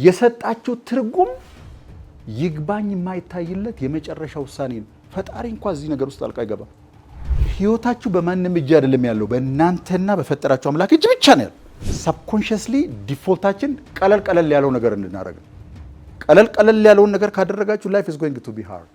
የሰጣችሁ ትርጉም ይግባኝ የማይታይለት የመጨረሻ ውሳኔ ነው። ፈጣሪ እንኳን እዚህ ነገር ውስጥ አልቃ አይገባም። ህይወታችሁ በማንም እጅ አይደለም ያለው፣ በእናንተና በፈጠራችሁ አምላክ እጅ ብቻ ነው ያለው። ሰብኮንሺየስሊ ዲፎልታችን ቀለል ያለው ነገር እንድናደርግ ነው። ቀለል ያለውን ነገር ካደረጋችሁ ላይፍ ኢዝ ጎይንግ ቱ ቢ ሃርድ።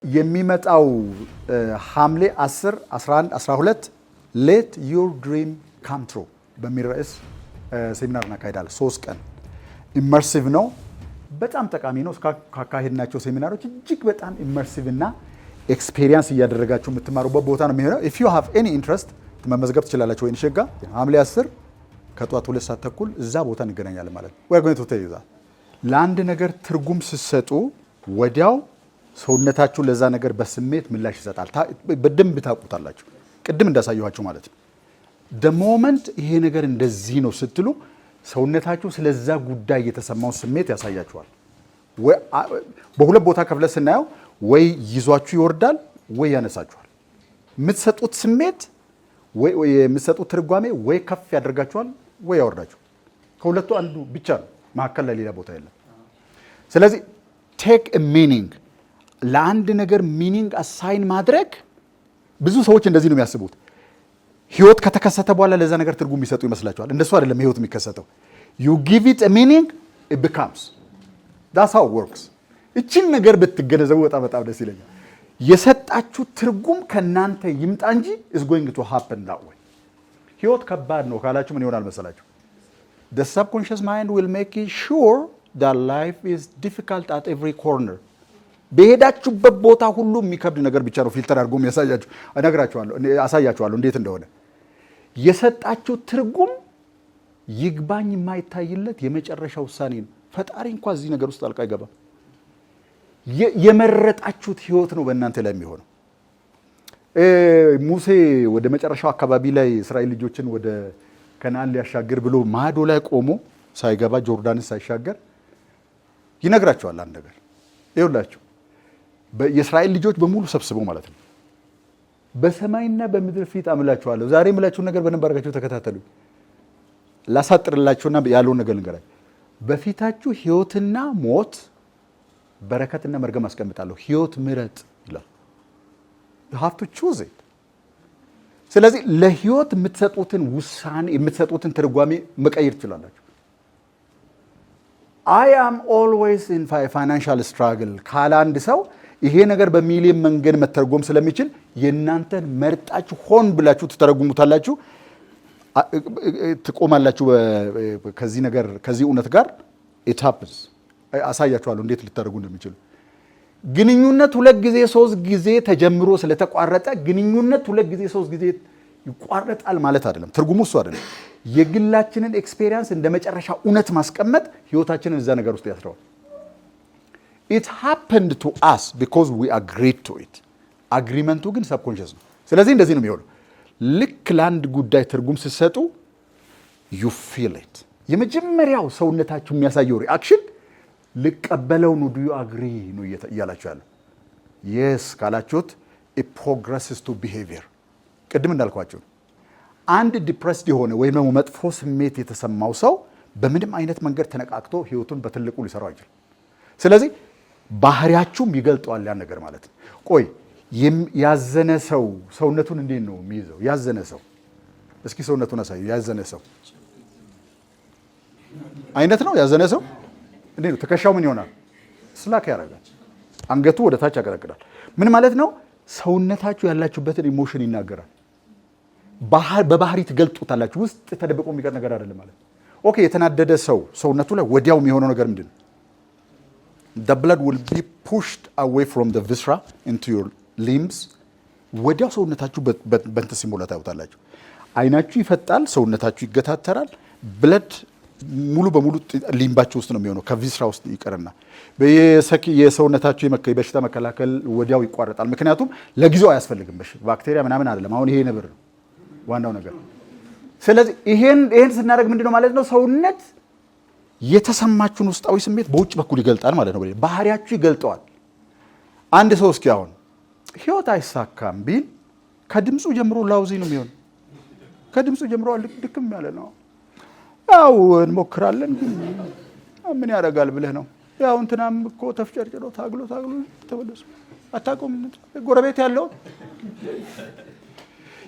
የሚመጣው ሐምሌ 10፣ 11፣ 12 ሌት ዩር ድሪም ካም ትሩ በሚል ርዕስ ሴሚናር እናካሄዳለን። 3 ቀን ኢመርሲቭ ነው። በጣም ጠቃሚ ነው። ካካሄድናቸው ሴሚናሮች እጅግ በጣም ኢመርሲቭ እና ኤክስፔሪየንስ እያደረጋችሁ የምትማሩበት ቦታ ነው የሚሆነው። ኢፍ ዩ ሃቭ ኤኒ ኢንትረስት መመዝገብ ትችላላችሁ። ወይን ሸጋ ሐምሌ 10 ከጧት 2 ሰዓት ተኩል እዛ ቦታ እንገናኛለን ማለት ነው። ወይ ጎይንግ ቱ ቴል ዩ ዛት ለአንድ ነገር ትርጉም ስትሰጡ ወዲያው ሰውነታችሁ ለዛ ነገር በስሜት ምላሽ ይሰጣል። በደንብ ታውቁታላችሁ። ቅድም እንዳሳየኋችሁ ማለት ነው። the moment ይሄ ነገር እንደዚህ ነው ስትሉ ሰውነታችሁ ስለዛ ጉዳይ የተሰማው ስሜት ያሳያችኋል። በሁለት ቦታ ከፍለ ስናየው ወይ ይዟችሁ ይወርዳል ወይ ያነሳችኋል። የምትሰጡት ስሜት ወይ የምትሰጡት ትርጓሜ ወይ ከፍ ያደርጋችኋል ወይ ያወርዳችኋል። ከሁለቱ አንዱ ብቻ ነው። መሀከል ላይ ሌላ ቦታ የለም። ስለዚህ ቴክ a meaning ለአንድ ነገር ሚኒንግ አሳይን ማድረግ ብዙ ሰዎች እንደዚህ ነው የሚያስቡት። ህይወት ከተከሰተ በኋላ ለዛ ነገር ትርጉም የሚሰጡ ይመስላችኋል። እንደሱ አይደለም ህይወት የሚከሰተው። you give it a meaning it becomes. that's how it works. እቺን ነገር ብትገነዘቡ በጣም ደስ ይለኛል። የሰጣችሁ ትርጉም ከናንተ ይምጣ እንጂ is going to happen that way. ህይወት ከባድ ነው ካላችሁ ምን ይሆናል መሰላችሁ? the subconscious mind will make sure that life is difficult at every corner. በሄዳችሁበት ቦታ ሁሉ የሚከብድ ነገር ብቻ ነው ፊልተር አድርጎ የሚያሳያችሁ። አሳያችኋለሁ እንዴት እንደሆነ። የሰጣችሁ ትርጉም ይግባኝ የማይታይለት የመጨረሻ ውሳኔ ነው። ፈጣሪ እንኳን እዚህ ነገር ውስጥ አልቃ አይገባም። የመረጣችሁት ህይወት ነው በእናንተ ላይ የሚሆነው። ሙሴ ወደ መጨረሻው አካባቢ ላይ እስራኤል ልጆችን ወደ ከነዓን ሊያሻግር ብሎ ማዶ ላይ ቆሞ ሳይገባ ጆርዳንን ሳይሻገር ይነግራቸዋል አንድ ነገር። ይኸውላችሁ የእስራኤል ልጆች በሙሉ ሰብስበው ማለት ነው በሰማይና በምድር ፊት አምላችኋለሁ። ዛሬ የምላችሁን ነገር በደንብ አድርጋችሁ ተከታተሉ። ላሳጥርላችሁና ያለውን ነገር ልንገራችሁ። በፊታችሁ ህይወትና ሞት፣ በረከትና መርገም አስቀምጣለሁ። ህይወት ምረጥ ይላል። you have to choose it። ስለዚህ ለህይወት የምትሰጡትን ውሳኔ የምትሰጡትን ትርጓሜ መቀየር ትችላላችሁ። I am always in financial struggle ካለ አንድ ሰው ይሄ ነገር በሚሊዮን መንገድ መተርጎም ስለሚችል የእናንተን መርጣችሁ ሆን ብላችሁ ትተረጉሙታላችሁ፣ ትቆማላችሁ ከዚህ እውነት ጋር it happens። አሳያችኋለሁ እንዴት ልትተረጉ እንደሚችሉ። ግንኙነት 2 ጊዜ 3 ጊዜ ተጀምሮ ስለተቋረጠ ግንኙነት 2 ጊዜ 3 ጊዜ ይቋረጣል ማለት አይደለም። ትርጉሙ እሱ አይደለም። የግላችንን ኤክስፔሪየንስ እንደ መጨረሻ እውነት ማስቀመጥ ህይወታችንን እዛ ነገር ውስጥ ያስረዋል። it happened to us because we agreed to it። አግሪመንቱ ግን ሰብኮንሺየስ ነው። ስለዚህ እንደዚህ ነው የሚሆነው። ልክ ለአንድ ጉዳይ ትርጉም ስትሰጡ you feel it። የመጀመሪያው ሰውነታችሁ የሚያሳየው ሪአክሽን ልቀበለው ነው። do you agree ነው እያላችሁ ያለው። yes ካላችሁት it progresses to behavior። ቅድም እንዳልኳችሁ አንድ ዲፕሬስድ የሆነ ወይም ደግሞ መጥፎ ስሜት የተሰማው ሰው በምንም አይነት መንገድ ተነቃቅቶ ህይወቱን በትልቁ ሊሰራው አይችልም። ስለዚህ ባህሪያችሁም ይገልጠዋል ያን ነገር ማለት ነው። ቆይ ያዘነ ሰው ሰውነቱን እንዴት ነው የሚይዘው? ያዘነ ሰው እስኪ ሰውነቱን አሳዩ። ያዘነ ሰው አይነት ነው። ያዘነ ሰው እንዴት ነው? ትከሻው ምን ይሆናል? ስላክ ያደርጋል። አንገቱ ወደ ታች ያቀረቅዳል። ምን ማለት ነው? ሰውነታችሁ ያላችሁበትን ኢሞሽን ይናገራል። በባህሪ ትገልጡታላችሁ። ውስጥ ተደብቆ የሚቀር ነገር አይደለም ማለት ነው። ኦኬ የተናደደ ሰው ሰውነቱ ላይ ወዲያው የሚሆነው ነገር ምንድን ነው? the blood will be pushed away from the viscera into your limbs። ወዲያው ሰውነታችሁ በእንትን ሲሞላ ታዩታላችሁ። አይናችሁ ይፈጣል፣ ሰውነታችሁ ይገታተራል፣ ብለድ ሙሉ በሙሉ ሊምባቸው ውስጥ ነው የሚሆነው ከቪስራ ውስጥ ይቀርና የሰውነታቸው የበሽታ መከላከል ወዲያው ይቋረጣል። ምክንያቱም ለጊዜው አያስፈልግም ባክቴሪያ ምናምን አይደለም። አሁን ይሄ ነብር ነው ዋናው ነገር። ስለዚህ ይሄን ስናደርግ ምንድነው ማለት ነው? ሰውነት የተሰማችሁን ውስጣዊ ስሜት በውጭ በኩል ይገልጣል ማለት ነው። ባህሪያችሁ ይገልጠዋል። አንድ ሰው እስኪ አሁን ህይወት አይሳካም ቢል ከድምፁ ጀምሮ ላውዚ ነው የሚሆን። ከድምፁ ጀምሮ ድክም ያለ ነው። ያው እንሞክራለን ግን ምን ያደርጋል ብለህ ነው። ያው እንትናም እኮ ተፍጨርጭሮ ታግሎ ተበለሱ አታውቁም። ጎረቤት ያለው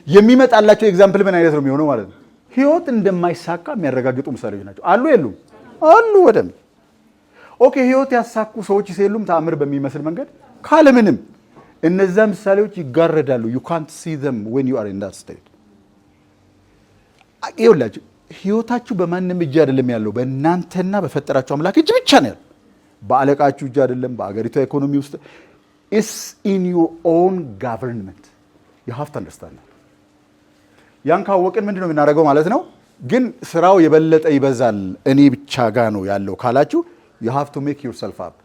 የሚመጣላቸው ኤግዛምፕል ምን አይነት ነው የሚሆነው ማለት ነው። ህይወት እንደማይሳካ የሚያረጋግጡ ምሳሌዎች ናቸው። አሉ የሉም? አሉ ወደም ኦኬ። ህይወት ያሳኩ ሰዎች የሉም ተአምር በሚመስል መንገድ ካለምንም እነዛ ምሳሌዎች ይጋረዳሉ። you can't see them when you are in that state። ይኸውላችሁ ህይወታችሁ በማንም እጅ አይደለም ያለው፣ በእናንተና በፈጠራችሁ አምላክ እጅ ብቻ ነው ያለው። በአለቃችሁ እጅ አይደለም፣ በአገሪቷ ኢኮኖሚ ውስጥ it's in your own government you have to understand that። ያን ካወቅን ምንድነው የምናደርገው ማለት ነው። ግን ስራው የበለጠ ይበዛል እኔ ብቻ ጋ ነው ያለው ካላችሁ you have to make yourself up።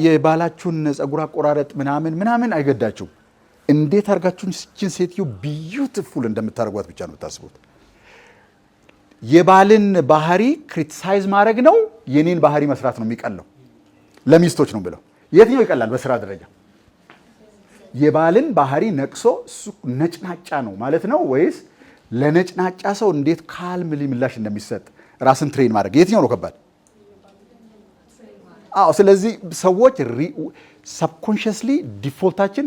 የባላችሁን ጸጉር አቆራረጥ ምናምን አይገዳችሁም። እንዴት አድርጋችሁን እቺን ሴትዮ ቢዩቲፉል እንደምታደርጓት ብቻ ነው የምታስቡት። የባልን ባህሪ ክሪቲሳይዝ ማድረግ ነው የኔን ባህሪ መስራት ነው የሚቀለው። ለሚስቶች ነው ብለው የትኛው ይቀላል በስራ ደረጃ? የባልን ባህሪ ነቅሶ እሱ ነጭናጫ ነው ማለት ነው ወይስ ለነጭናጫ ሰው እንዴት ካልምሊ ምላሽ እንደሚሰጥ ራስን ትሬን ማድረግ የትኛው ነው ከባድ? አዎ። ስለዚህ ሰዎች ሰብኮንሺየስሊ ዲፎልታችን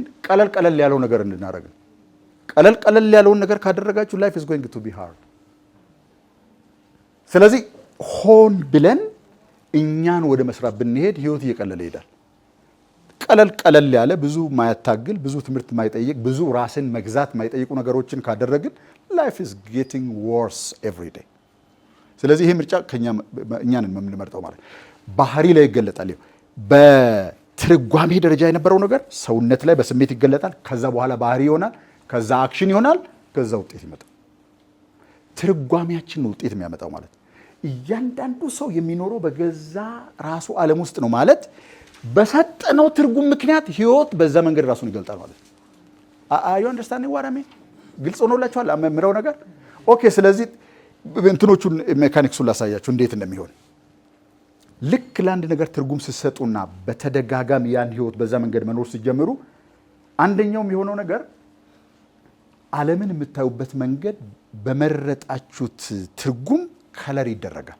ቀለል ያለው ነገር እንድናደርግ ነው። ቀለል ያለውን ነገር ካደረጋችሁ ላይፍ is going to be hard። ስለዚህ ሆን ብለን እኛን ወደ መስራት ብንሄድ ህይወት እየቀለለ ይሄዳል። ቀለል ያለ ብዙ ማያታግል ብዙ ትምህርት ማይጠይቅ ብዙ ራስን መግዛት ማይጠይቁ ነገሮችን ካደረግን life is getting worse every day። ስለዚህ ይሄ ምርጫ እኛን የምንመርጠው ማለት ባህሪ ላይ ይገለጣል። በትርጓሜ ደረጃ የነበረው ነገር ሰውነት ላይ በስሜት ይገለጣል። ከዛ በኋላ ባህሪ ይሆናል። ከዛ አክሽን ይሆናል። ከዛ ውጤት ይመጣል። ትርጓሜያችን ነው ውጤት የሚያመጣው ማለት። እያንዳንዱ ሰው የሚኖረው በገዛ ራሱ ዓለም ውስጥ ነው ማለት በሰጠነው ትርጉም ምክንያት ህይወት በዛ መንገድ ራሱን ይገልጣል ማለት ነው። አዩ አንደርስታንዲንግ ዋት አይ ሚን? ግልጽ ሆኖላችኋል የምለው ነገር? ኦኬ። ስለዚህ እንትኖቹን ሜካኒክሱን ላሳያችሁ እንዴት እንደሚሆን። ልክ ለአንድ ነገር ትርጉም ስትሰጡና በተደጋጋሚ ያን ህይወት በዛ መንገድ መኖር ሲጀምሩ አንደኛው የሚሆነው ነገር ዓለምን የምታዩበት መንገድ በመረጣችሁት ትርጉም ከለር ይደረጋል።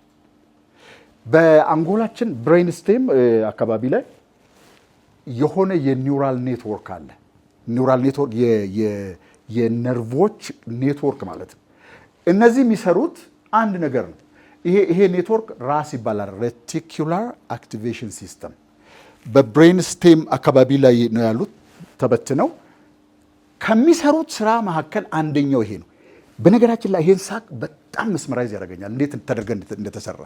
በአንጎላችን ብሬን ስቴም አካባቢ ላይ የሆነ የኒውራል ኔትወርክ አለ። ኒውራል ኔትወርክ የነርቮች ኔትወርክ ማለት ነው። እነዚህ የሚሰሩት አንድ ነገር ነው። ይሄ ኔትወርክ ራስ ይባላል፣ ሬቲኩላር አክቲቬሽን ሲስተም። በብሬን ስቴም አካባቢ ላይ ነው ያሉት ተበትነው። ከሚሰሩት ስራ መካከል አንደኛው ይሄ ነው። በነገራችን ላይ ይሄን ሳቅ በጣም መስመራይዝ ያደርገኛል እንዴት ተደርገ እንደተሰራ።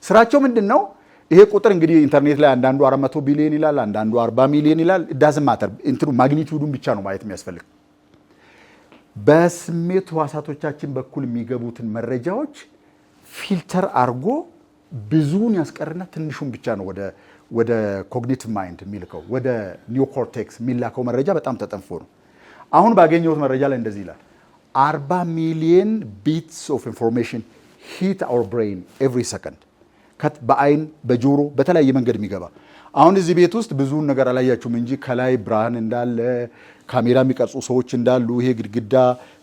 ስራቸው ምንድን ነው? ይሄ ቁጥር እንግዲህ ኢንተርኔት ላይ አንዳንዱ 400 ቢሊዮን ይላል፣ አንዳንዱ 40 ሚሊዮን ይላል። ዳዝንት ማተር እንትኑ ማግኒቲዩዱን ብቻ ነው ማየት የሚያስፈልግ። በስሜት ህዋሳቶቻችን በኩል የሚገቡትን መረጃዎች ፊልተር አርጎ ብዙውን ያስቀርና ትንሹን ብቻ ነው ወደ ኮግኒቲቭ ማይንድ የሚልከው፣ ወደ ኒዮኮርቴክስ የሚላከው መረጃ በጣም ተጠንፎ ነው። አሁን ባገኘሁት መረጃ ላይ እንደዚህ ይላል 40 ሚሊዮን ቢትስ ኦፍ ኢንፎርሜሽን ሂት አወር ብሬን ኤቭሪ ሰከንድ። በአይን በጆሮ በተለያየ መንገድ የሚገባ። አሁን እዚህ ቤት ውስጥ ብዙውን ነገር አላያችሁም እንጂ ከላይ ብርሃን እንዳለ ካሜራ የሚቀርጹ ሰዎች እንዳሉ፣ ይሄ ግድግዳ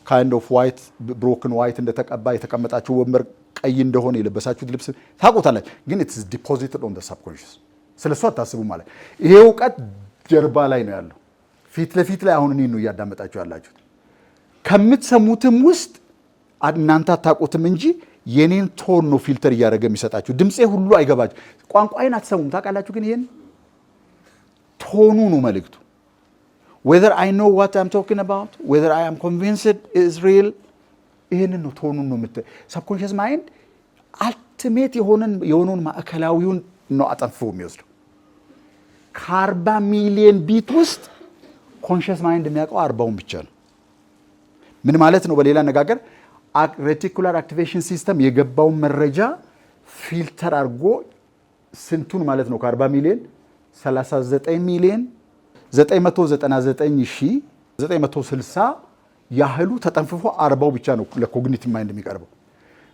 ካይንድ ኦፍ ዋይት ብሮክን ዋይት እንደተቀባ፣ የተቀመጣችሁ ወንበር ቀይ እንደሆነ፣ የለበሳችሁት ልብስ ታውቁታላችሁ። ግን ኢትስ ዲፖዚትድ ኦን ዘ ሰብኮንሺየስ። ስለሱ አታስቡ ማለት። ይሄ እውቀት ጀርባ ላይ ነው ያለው፣ ፊት ለፊት ላይ አሁን እኔን ነው እያዳመጣችሁ ያላችሁት። ከምትሰሙትም ውስጥ እናንተ አታውቁትም እንጂ የኔን ቶን ነው ፊልተር እያደረገ የሚሰጣችሁ። ድምፄ ሁሉ አይገባችሁ፣ ቋንቋዬን አትሰሙም ታውቃላችሁ። ግን ይሄን ቶኑ ነው መልእክቱ። whether I know what I'm talking about, whether I am convinced is real፣ ይሄንን ነው ቶኑን ነው ሰብኮንሺየስ ማይንድ አልቲሜት የሆነውን ማዕከላዊውን ነው አጠንፎ የሚወስደው። ከ40 ሚሊዮን ቢት ውስጥ ኮንሺየስ ማይንድ የሚያውቀው 40ውን ብቻ ነው። ምን ማለት ነው? በሌላ አነጋገር ሬቲኩላር አክቲቬሽን ሲስተም የገባውን መረጃ ፊልተር አድርጎ ስንቱን ማለት ነው ከ40 ሚሊዮን 39 ሚሊዮን 999,960 ያህሉ ተጠንፍፎ 40 ብቻ ነው ለኮግኒቲቭ ማይንድ የሚቀርበው።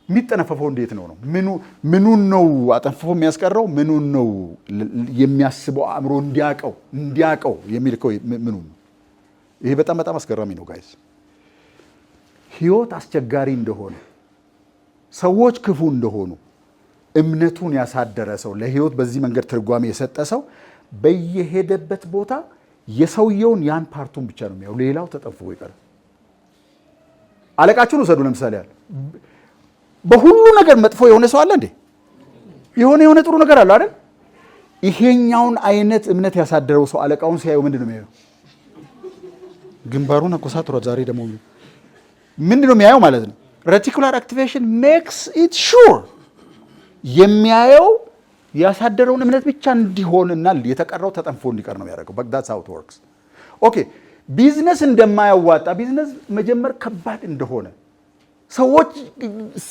የሚጠነፈፈው እንዴት ነው? ምኑን ነው አጠንፍፎ የሚያስቀረው? ምኑን ነው የሚያስበው አእምሮ እንዲያቀው የሚልከው ምኑ? ይሄ በጣም በጣም አስገራሚ ነው ጋይስ። ህይወት አስቸጋሪ እንደሆነ፣ ሰዎች ክፉ እንደሆኑ እምነቱን ያሳደረ ሰው፣ ለህይወት በዚህ መንገድ ትርጓሜ የሰጠ ሰው በየሄደበት ቦታ የሰውየውን ያን ፓርቱን ብቻ ነው የሚያው፣ ሌላው ተጠንፍፎ ይቀራል። አለቃችሁን ውሰዱ ለምሳሌ ያለ በሁሉ ነገር መጥፎ የሆነ ሰው አለ እንዴ? የሆነ ጥሩ ነገር አለ አይደል? ይሄኛውን አይነት እምነት ያሳደረው ሰው አለቃውን ሲያየው ምንድን ነው የሚያየው? ግንባሩን አኮሳትሯል። ዛሬ ደግሞ ምንድን ነው የሚያየው ማለት ነው? ሬቲኩላር አክቲቬሽን ሜክስ ኢት ሹር የሚያየው ያሳደረውን እምነት ብቻ እንዲሆንና የተቀረው ተጠንፎ እንዲቀር ነው የሚያደርገው። that's how it works. ኦኬ ቢዝነስ እንደማያዋጣ፣ ቢዝነስ መጀመር ከባድ እንደሆነ፣ ሰዎች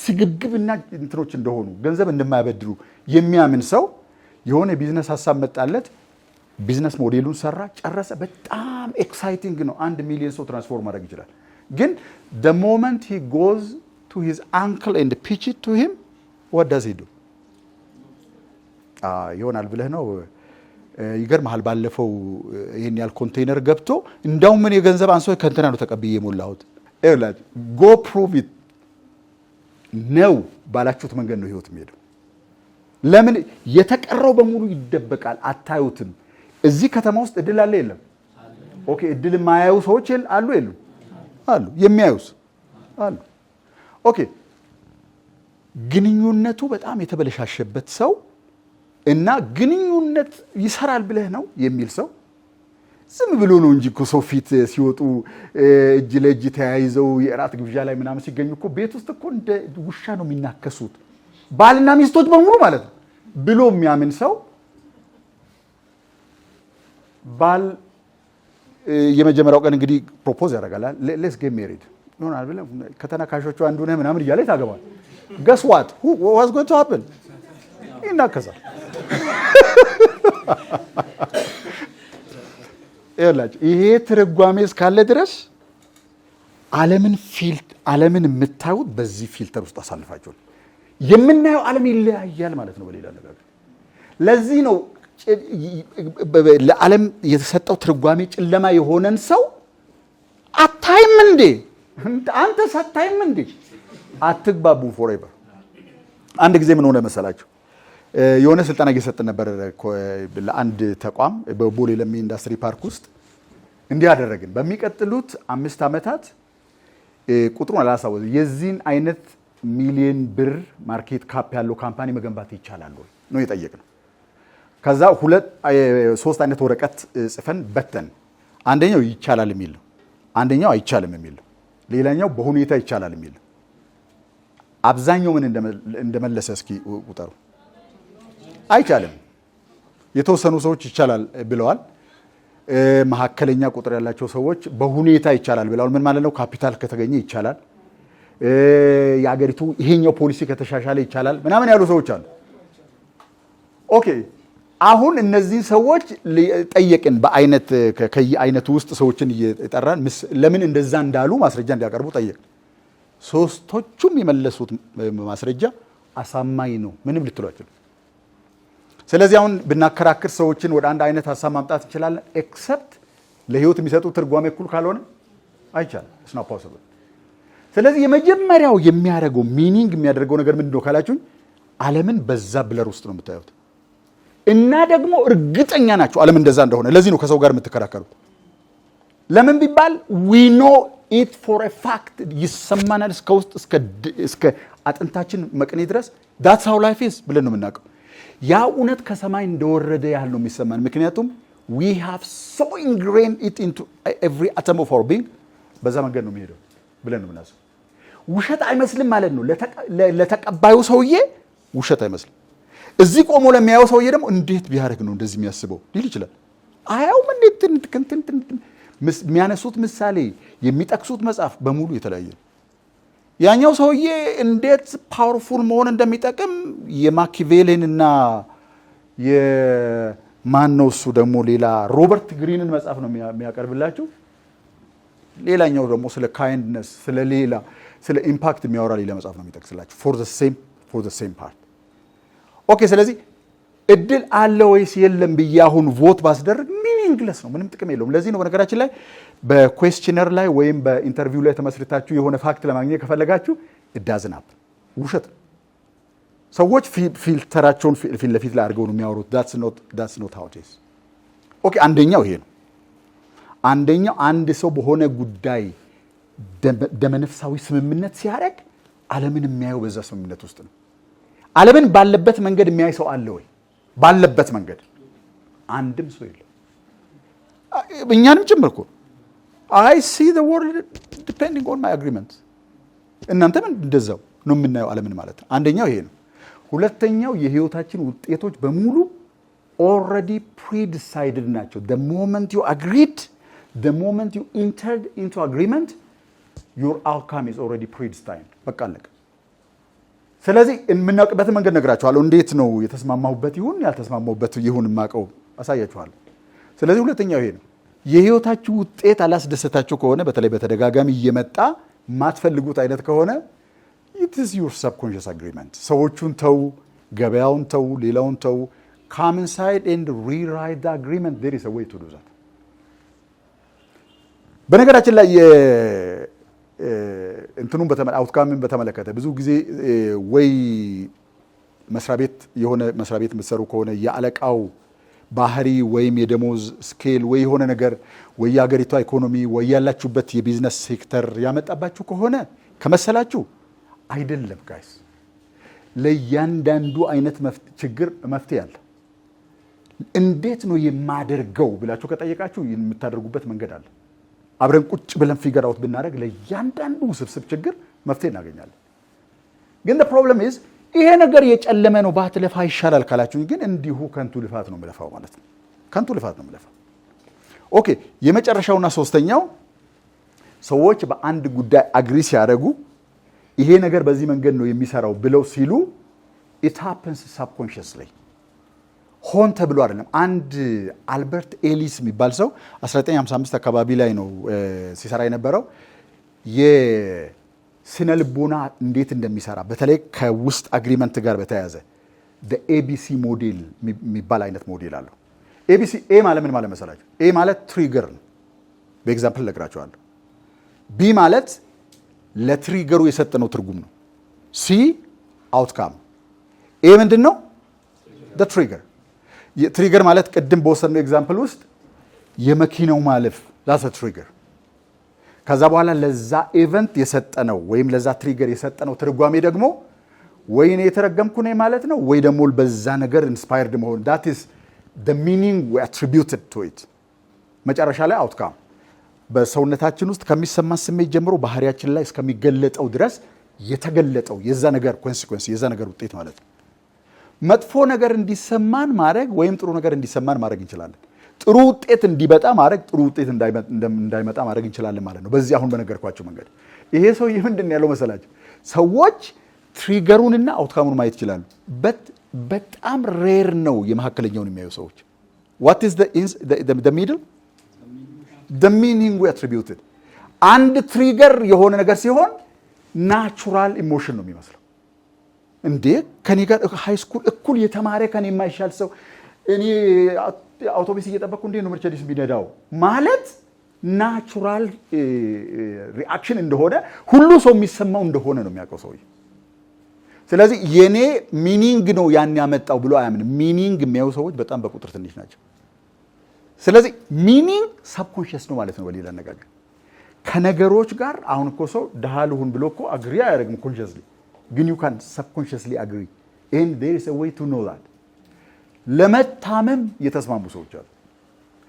ስግብግብና እንትኖች እንደሆኑ፣ ገንዘብ እንደማያበድሩ የሚያምን ሰው የሆነ ቢዝነስ ሀሳብ መጣለት፣ ቢዝነስ ሞዴሉን ሰራ፣ ጨረሰ። በጣም ኤክሳይቲንግ ነው። 1 ሚሊዮን ሰው ትራንስፎርም ማድረግ ይችላል። ግን the moment he goes to his uncle and pitch it to him, what does he do? ይሆናል ብለህ ነው። ይገርምሃል፣ ባለፈው ይሄን ያህል ኮንቴይነር ገብቶ እንዳውም ምን የገንዘብ አንሶ ከእንትና ነው ተቀብዬ የሞላሁት። ይኸውላችሁ ጎ ፕሩቭ ኢት ነው ባላችሁት መንገድ ነው ህይወት የሚሄደው። ለምን የተቀረው በሙሉ ይደበቃል፣ አታዩትም። እዚህ ከተማ ውስጥ እድል አለ የለም? ኦኬ እድል የማያዩ ሰዎች አሉ የሉም? አሉ። የሚያዩስ አሉ። ኦኬ ግንኙነቱ በጣም የተበለሻሸበት ሰው እና ግንኙነት ይሰራል ብለህ ነው የሚል ሰው ዝም ብሎ ነው እንጂ እኮ ሰው ፊት ሲወጡ እጅ ለእጅ ተያይዘው የእራት ግብዣ ላይ ምናምን ሲገኙ እኮ ቤት ውስጥ እኮ እንደ ውሻ ነው የሚናከሱት ባልና ሚስቶች በሙሉ ማለት ነው ብሎ የሚያምን ሰው ባል የመጀመሪያው ቀን እንግዲህ ፕሮፖዝ ያደርጋል። ሌትስ ጌት ሜሪድ ይሆናል ብለህ ከተናካሾቹ አንዱ ነህ ምናምን እያለ ታገባል። ገስ ዋት ዋዝ ጎይንግ ቱ ሃፕን ይናከሳል። ይሄ ትርጓሜ እስካለ ድረስ ዓለምን የምታዩት በዚህ ፊልተር ውስጥ አሳልፋችሁ የምናየው ዓለም ይለያያል ማለት ነው። በሌላ ነገር ለዚህ ነው ለዓለም የተሰጠው ትርጓሜ ጨለማ የሆነን ሰው አታይም እንዴ? አንተ ሳታይም እንዴ? አትግባቡ ፎሬቨር። አንድ ጊዜ ምን ሆነ መሰላችሁ? የሆነ ስልጠና እየሰጠን ነበር ለአንድ ተቋም በቦሌ ለሚ ኢንዱስትሪ ፓርክ ውስጥ። እንዲህ አደረግን። በሚቀጥሉት 5 ዓመታት ቁጥሩን አላሳወቅም፣ የዚህን አይነት ሚሊዮን ብር ማርኬት ካፕ ያለው ካምፓኒ መገንባት ይቻላል ወይ ነው የጠየቅነው። ከዛ 3 አይነት ወረቀት ጽፈን በተን። አንደኛው ይቻላል የሚል ነው፣ አንደኛው አይቻልም የሚል ነው፣ ሌላኛው በሁኔታ ይቻላል የሚል ነው። አብዛኛው ምን እንደመለሰ እስኪ ቁጠሩ። አይቻልም። የተወሰኑ ሰዎች ይቻላል ብለዋል። መካከለኛ ቁጥር ያላቸው ሰዎች በሁኔታ ይቻላል ብለዋል። ምን ማለት ነው? ካፒታል ከተገኘ ይቻላል፣ የአገሪቱ ይሄኛው ፖሊሲ ከተሻሻለ ይቻላል ምናምን ያሉ ሰዎች አሉ። ኦኬ አሁን እነዚህ ሰዎች ጠየቅን። በአይነት ከየአይነቱ ውስጥ ሰዎችን እየጠራን ለምን እንደዛ እንዳሉ ማስረጃ እንዲያቀርቡ ጠየቅን። ሶስቶቹም የመለሱት ማስረጃ አሳማኝ ነው፣ ምንም ልትሏቸው። ስለዚህ አሁን ብናከራክር ሰዎችን ወደ አንድ አይነት ሀሳብ ማምጣት እንችላለን። ኤክሰፕት ለህይወት የሚሰጡት ትርጓሜ እኩል ካልሆነ አይቻልም። it's not possible። ስለዚህ የመጀመሪያው የሚያደርገው ሚኒንግ የሚያደርገው ነገር ምንድነው ካላችሁኝ፣ ዓለምን በዛ ብለር ውስጥ ነው የምታዩት እና ደግሞ እርግጠኛ ናቸው ዓለም እንደዛ እንደሆነ። ለዚህ ነው ከሰው ጋር የምትከራከሩት። ለምን ቢባል we know it for a fact ይሰማናል፣ እስከ ውስጥ እስከ አጥንታችን መቅኔ ድረስ that's how life is ብለን ነው የምናውቀው። ያ እውነት ከሰማይ እንደወረደ ያህል ነው የሚሰማን። ምክንያቱም we have so ingrained it into every atom of our being። በዛ መንገድ ነው የሚሄደው ብለን ነው የምናስበው። ውሸት አይመስልም ማለት ነው ለተቀባዩ ሰውዬ፣ ውሸት አይመስልም። እዚህ ቆሞ ለሚያየው ሰውዬ ደግሞ እንዴት ቢያደርግ ነው እንደዚህ የሚያስበው ሊል ይችላል። አያውም እንዴት የሚያነሱት ምሳሌ የሚጠቅሱት መጽሐፍ በሙሉ የተለያየ ነው። ያኛው ሰውዬ እንዴት ፓወርፉል መሆን እንደሚጠቅም የማኪቬሊንና የማን ነው እሱ ደግሞ ሌላ ሮበርት ግሪንን መጽሐፍ ነው የሚያቀርብላችሁ። ሌላኛው ደግሞ ስለ ካይንድነስ ስለ ሌላ ስለ ኢምፓክት የሚያወራ ሌላ መጽሐፍ ነው የሚጠቅስላችሁ ፎር ዘ ሴም ፓርት። ኦኬ ስለዚህ እድል አለ ወይስ የለም ብዬ አሁን ቮት ባስደርግ ሚኒንግለስ ነው፣ ምንም ጥቅም የለውም። ለዚህ ነው በነገራችን ላይ በኩዌስችነር ላይ ወይም በኢንተርቪው ላይ ተመስርታችሁ የሆነ ፋክት ለማግኘት ከፈለጋችሁ እዳዝናብ ውሸት ነው። ሰዎች ፊልተራቸውን ፊት ለፊት ላይ አድርገው ነው የሚያወሩት። ዳትስ ኖት ሃው ኢት ኢዝ። ኦኬ አንደኛው ይሄ ነው። አንደኛው አንድ ሰው በሆነ ጉዳይ ደመነፍሳዊ ስምምነት ሲያደርግ ዓለምን የሚያየው በዛ ስምምነት ውስጥ ነው። ዓለምን ባለበት መንገድ የሚያይ ሰው አለ ወይ? ባለበት መንገድ አንድም ሰው የለም። እኛንም ጭምር እኮ I see the world depending on my agreement። እናንተም እንደዛው ነው የምናየው ዓለምን ማለት ነው። አንደኛው ይሄ ነው። ሁለተኛው የህይወታችን ውጤቶች በሙሉ already pre-decided ናቸው። the moment you agreed, the moment you entered into agreement, your outcome is already predestined። በቃ አለቀ። ስለዚህ የምናውቅበትን መንገድ ነግራችኋለሁ። እንዴት ነው የተስማማሁበት ይሁን ያልተስማማሁበት ይሁን የማውቀው አሳያችኋለሁ። ስለዚህ ሁለተኛው ይሄ ነው። የህይወታችሁ ውጤት አላስደሰታችሁ ከሆነ በተለይ በተደጋጋሚ እየመጣ የማትፈልጉት አይነት ከሆነ it is your subconscious agreement። ሰዎቹን ተው፣ ገበያውን ተው፣ ሌላውን ተው። come inside and rewrite the agreement. there is a way to do that። በነገራችን ላይ እንትኑን አውትካምን በተመለከተ ብዙ ጊዜ ወይ የሆነ መስሪያ ቤት የምትሰሩ ከሆነ የአለቃው ባህሪ ወይም የደሞዝ ስኬል ወይ የሆነ ነገር ወይ የሀገሪቷ ኢኮኖሚ ወይ ያላችሁበት የቢዝነስ ሴክተር ያመጣባችሁ ከሆነ ከመሰላችሁ አይደለም ጋይስ። ለእያንዳንዱ አይነት ችግር መፍትሄ አለ። እንዴት ነው የማደርገው ብላችሁ ከጠየቃችሁ የምታደርጉበት መንገድ አለ። አብረን ቁጭ ብለን ፊገር አውት ብናደርግ ለእያንዳንዱ ውስብስብ ችግር መፍትሄ እናገኛለን። ግን the problem is ይሄ ነገር የጨለመ ነው ባትለፋ ይሻላል ካላችሁ ግን እንዲሁ ከንቱ ልፋት ነው የምለፋው ማለት ነው። ከንቱ ልፋት ነው የምለፋው። ኦኬ የመጨረሻውና ሶስተኛው ሰዎች በአንድ ጉዳይ አግሪ ሲያደርጉ ይሄ ነገር በዚህ መንገድ ነው የሚሰራው ብለው ሲሉ it happens subconsciously። ሆን ተብሎ አይደለም። አንድ አልበርት ኤሊስ የሚባል ሰው 1955 አካባቢ ላይ ነው ሲሰራ የነበረው የስነ ልቦና እንዴት እንደሚሰራ በተለይ ከውስጥ አግሪመንት ጋር በተያያዘ ኤቢሲ ሞዴል የሚባል አይነት ሞዴል አለው። ኤቢሲ ኤ ማለት ምን ማለት መሰላችሁ? ኤ ማለት ትሪገር ነው። በኤግዛምፕል እነግራችኋለሁ። ቢ ማለት ለትሪገሩ የሰጠነው ትርጉም ነው። ሲ አውትካም። ኤ ምንድን ነው? ትሪገር። ትሪገር ማለት ቅድም በወሰድነው ኤግዛምፕል ውስጥ የመኪናው ማለፍ ላሰ ትሪገር። ከዛ በኋላ ለዛ ኢቨንት የሰጠነው ወይም ለዛ ትሪገር የሰጠነው ትርጓሜ ደግሞ ወይ እኔ የተረገምኩ ነኝ ማለት ነው ወይ ደግሞ በዛ ነገር ኢንስፓየርድ መሆን that is the meaning we attributed to it። መጨረሻ ላይ አውትካም በሰውነታችን ውስጥ ከሚሰማን ስሜት ጀምሮ ባህሪያችን ላይ እስከሚገለጠው ድረስ የተገለጠው የዛ ነገር ኮንሲኩዌንስ የዛ ነገር ውጤት ማለት ነው። መጥፎ ነገር እንዲሰማን ማድረግ ወይም ጥሩ ነገር እንዲሰማን ማድረግ እንችላለን። ጥሩ ውጤት እንዲመጣ ማድረግ ጥሩ ውጤት እንዳይመጣ ማድረግ እንችላለን ማለት ነው። በዚህ አሁን በነገርኳቸው መንገድ ይሄ ሰው ምንድን ያለው መሰላችሁ? ሰዎች ትሪገሩንና አውትካሙን ማየት ይችላሉ። በጣም ሬር ነው የመካከለኛውን የሚያዩ ሰዎች። what is the middle? the meaning we attributed። አንድ ትሪገር የሆነ ነገር ሲሆን ናቹራል ኢሞሽን ነው የሚመስለው። እንዴ ከኔ ጋር ሃይ ስኩል እኩል የተማረ ከኔ የማይሻል ሰው እኔ አውቶቡስ እየጠበቅኩ እንዴ ነው መርቸዲስ ቢነዳው ማለት ናቹራል ሪአክሽን እንደሆነ ሁሉ ሰው የሚሰማው እንደሆነ ነው የሚያውቀው ሰውዬ። ስለዚህ የኔ ሚኒንግ ነው ያን ያመጣው ብሎ አያምንም። ሚኒንግ የሚያዩ ሰዎች በጣም በቁጥር ትንሽ ናቸው። ስለዚህ ሚኒንግ ሰብኮንሺየስ ነው ማለት ነው። በሌላ አነጋገር ከነገሮች ጋር አሁን እኮ ሰው ደሃ ልሁን ብሎ እኮ አግሪ አያደርግም ኮንሺየስሊ፣ ግን you can subconsciously agree and there is a way to know that። ለመታመም የተስማሙ ሰዎች አሉ።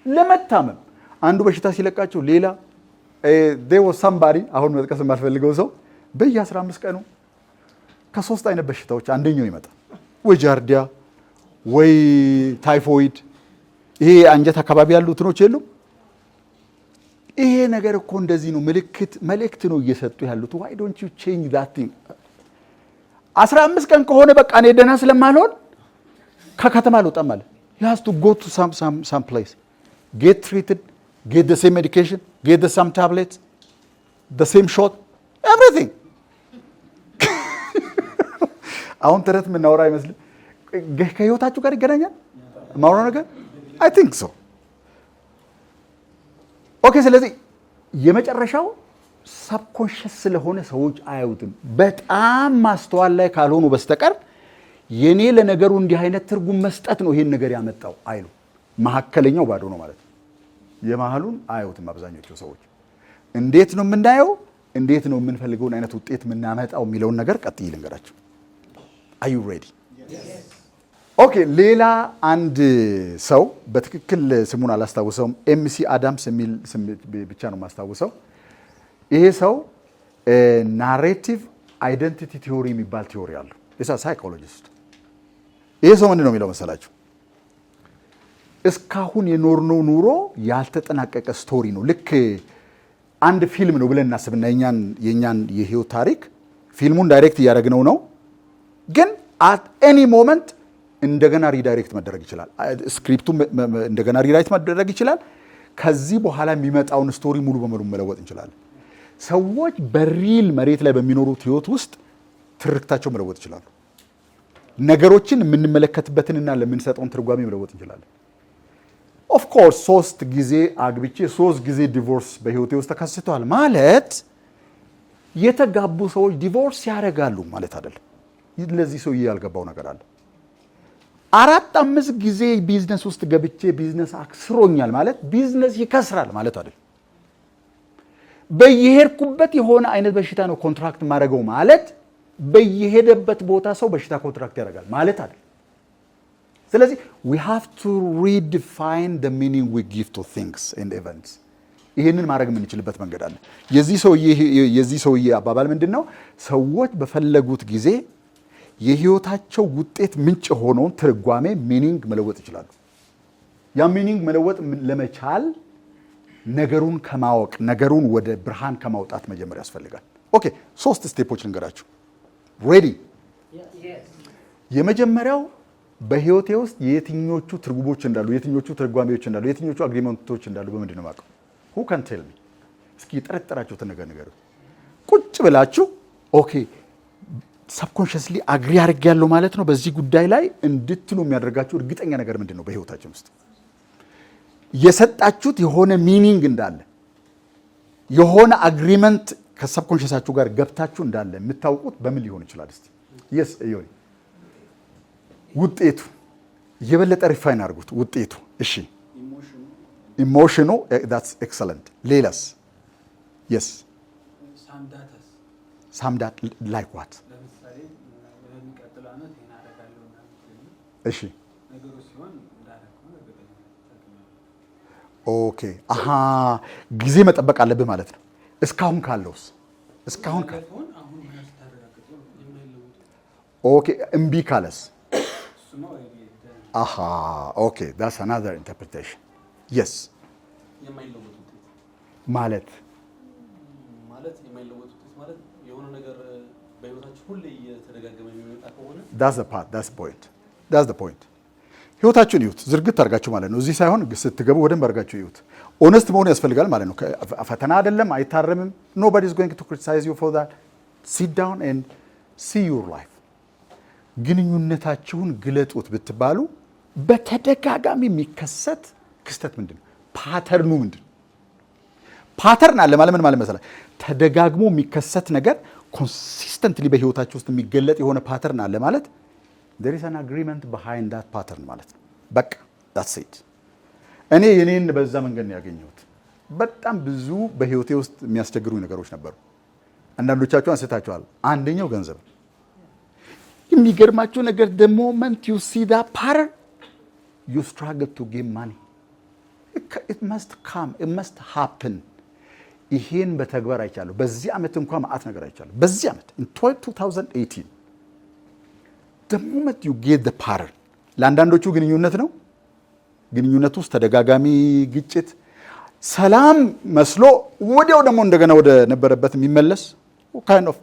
ለመታመም አንዱ በሽታ ሲለቃቸው ሌላ there was somebody አሁን መጥቀስ የማልፈልገው ሰው በየ15 ቀኑ ከሶስት አይነት በሽታዎች አንደኛው ይመጣል። ወይ ጃርዲያ ወይ ታይፎይድ፣ ይሄ አንጀት አካባቢ ያሉ እንትኖች የሉም ይሄ ነገር እኮ እንደዚህ ነው፣ መልእክት ነው እየሰጡ ያሉት። why don't you change that thing? 15 ቀን ከሆነ በቃ እኔ ደህና ስለማልሆን ከከተማ ልወጣ ማለት you have to go to some place, get treated, get the same medication, get the some tablets, the same shot, everything. አሁን ተረት የምናወራ አይመስልም? ከህይወታችሁ ጋር ይገናኛል ማውራው ነገር? I think so. ኦኬ። ስለዚህ የመጨረሻው ሳብኮንሽስ ስለሆነ ሰዎች አያዩትም። በጣም ማስተዋል ላይ ካልሆኑ በስተቀር የኔ ለነገሩ እንዲህ አይነት ትርጉም መስጠት ነው ይሄን ነገር ያመጣው አይሉ። መሐከለኛው ባዶ ነው ማለት ነው። የመሐሉን አያዩትም አብዛኞቹ ሰዎች። እንዴት ነው የምናየው? እንዴት ነው የምንፈልገውን አይነት ውጤት የምናመጣው የሚለውን ነገር ቀጥይ ልንገራችሁ። Are you ready? Yes. ኦኬ። ሌላ አንድ ሰው በትክክል ስሙን አላስታውሰውም፣ ኤምሲ አዳምስ የሚል ስም ብቻ ነው የማስታውሰው። ይሄ ሰው ናሬቲቭ አይደንቲቲ ቲዮሪ የሚባል ቲዮሪ አለው። ሳይኮሎጂስት። ይሄ ሰው ምንድን ነው የሚለው መሰላችሁ? እስካሁን የኖርነው ኑሮ ያልተጠናቀቀ ስቶሪ ነው። ልክ አንድ ፊልም ነው ብለን እናስብና የኛን የህይወት ታሪክ ፊልሙን ዳይሬክት እያደረግነው ነው፣ ግን አት ኤኒ ሞመንት እንደገና ሪዳይሬክት መደረግ ይችላል። ስክሪፕቱ እንደገና ሪራይት መደረግ ይችላል። ከዚህ በኋላ የሚመጣውን ስቶሪ ሙሉ በሙሉ መለወጥ እንችላለን። ሰዎች በሪል መሬት ላይ በሚኖሩት ህይወት ውስጥ ትርክታቸው መለወጥ ይችላሉ። ነገሮችን የምንመለከትበትንና ለምንሰጠውን ትርጓሜ መለወጥ እንችላለን። ኦፍ ኮርስ 3 ጊዜ አግብቼ 3 ጊዜ ዲቮርስ በህይወቴ ውስጥ ተከስተዋል ማለት የተጋቡ ሰዎች ዲቮርስ ያደርጋሉ ማለት አይደለም። ለዚህ ሰው ያልገባው ነገር አለ። 4-5 ጊዜ ቢዝነስ ውስጥ ገብቼ ቢዝነስ አክስሮኛል ማለት ቢዝነስ ይከስራል ማለት አይደለም። በየሄድኩበት የሆነ አይነት በሽታ ነው ኮንትራክት ማድረገው ማለት በየሄደበት ቦታ ሰው በሽታ ኮንትራክት ያደርጋል ማለት አይደለም። ስለዚህ we have to redefine the meaning we give to things and events. ይሄንን ማድረግ የምንችልበት መንገድ አለ። የዚህ ሰውዬ አባባል ምንድነው? ሰዎች በፈለጉት ጊዜ የህይወታቸው ውጤት ምንጭ የሆነውን ትርጓሜ ሚኒንግ መለወጥ ይችላሉ። ያ ሚኒንግ መለወጥ ለመቻል ነገሩን ከማወቅ ነገሩን ወደ ብርሃን ከማውጣት መጀመር ያስፈልጋል። ኦኬ 3 ስቴፖች ልንገራችሁ። ሬዲ? የመጀመሪያው በህይወቴ ውስጥ የትኞቹ ትርጉሞች እንዳሉ፣ የትኞቹ ትርጓሜዎች እንዳሉ፣ የትኞቹ አግሪመንቶች እንዳሉ በምንድን ነው የማውቀው? who can tell me? እስኪ የጠረጠራችሁትን ነገር ንገሩ። ቁጭ ብላችሁ ኦኬ ሰብኮንሽስሊ አግሪ አድርጌያለሁ ማለት ነው በዚህ ጉዳይ ላይ እንድትሉ የሚያደርጋችሁ እርግጠኛ ነገር ምንድን ነው? በህይወታችን ውስጥ የሰጣችሁት የሆነ ሚኒንግ እንዳለ፣ የሆነ አግሪመንት ከሰብኮንሽሳችሁ ጋር ገብታችሁ እንዳለ የምታውቁት በምን ሊሆን ይችላል? እስቲ yes ይሁን ውጤቱ የበለጠ ሪፋይን አድርጉት። ውጤቱ እሺ ኢሞሽኑ that's excellent። ሌላስ? yes some data like what? እሺ ኦኬ አሃ ጊዜ መጠበቅ አለብህ ማለት ነው። እስካሁን ካለውስ? እስካሁን ኦኬ እምቢ ካለስ? አሃ ኦኬ that's another interpretation. yes ማለት የሆነ ነገር በህይወታችሁ ሁሌ እየተደጋገመ የሚመጣ ከሆነ that's the point. ህይወታችሁን ይዩት፣ ዝርግት አድርጋችሁ ማለት ነው። እዚህ ሳይሆን ስትገቡ ወደም አድርጋችሁ ይዩት። ኦነስት መሆን ያስፈልጋል ማለት ነው። ፈተና አይደለም፣ አይታረምም። nobody is going to criticize you for that. sit down and see your life. ግንኙነታችሁን ግለጡት ብትባሉ በተደጋጋሚ የሚከሰት ክስተት ምንድነው? ፓተርኑ ምንድነው? ፓተርን አለ ማለት ምን ማለት መሰለህ? ተደጋግሞ የሚከሰት ነገር ኮንሲስተንትሊ በህይወታችሁ ውስጥ የሚገለጥ የሆነ ፓተርን አለ ማለት there is an agreement behind that pattern ማለት ነው። በቃ that's it። እኔ የኔን በዛ መንገድ ነው ያገኘሁት። በጣም ብዙ በህይወቴ ውስጥ የሚያስቸግሩኝ ነገሮች ነበሩ። አንዳንዶቻችሁ አንስታችኋል። አንደኛው ገንዘብ። የሚገርማችሁ ነገር the moment you see that pattern you struggle to give money. it must come, it must happen. ይሄን በተግባር አይቻለሁ። በዚህ ዓመት እንኳን ማአት ነገር አይቻለሁ። በዚህ ዓመት in 2018 the moment you get the pattern ለአንዳንዶቹ ግንኙነት ነው። ግንኙነት ውስጥ ተደጋጋሚ ግጭት ሰላም መስሎ ወዲያው ደግሞ እንደገና ወደ ነበረበት የሚመለስ kind of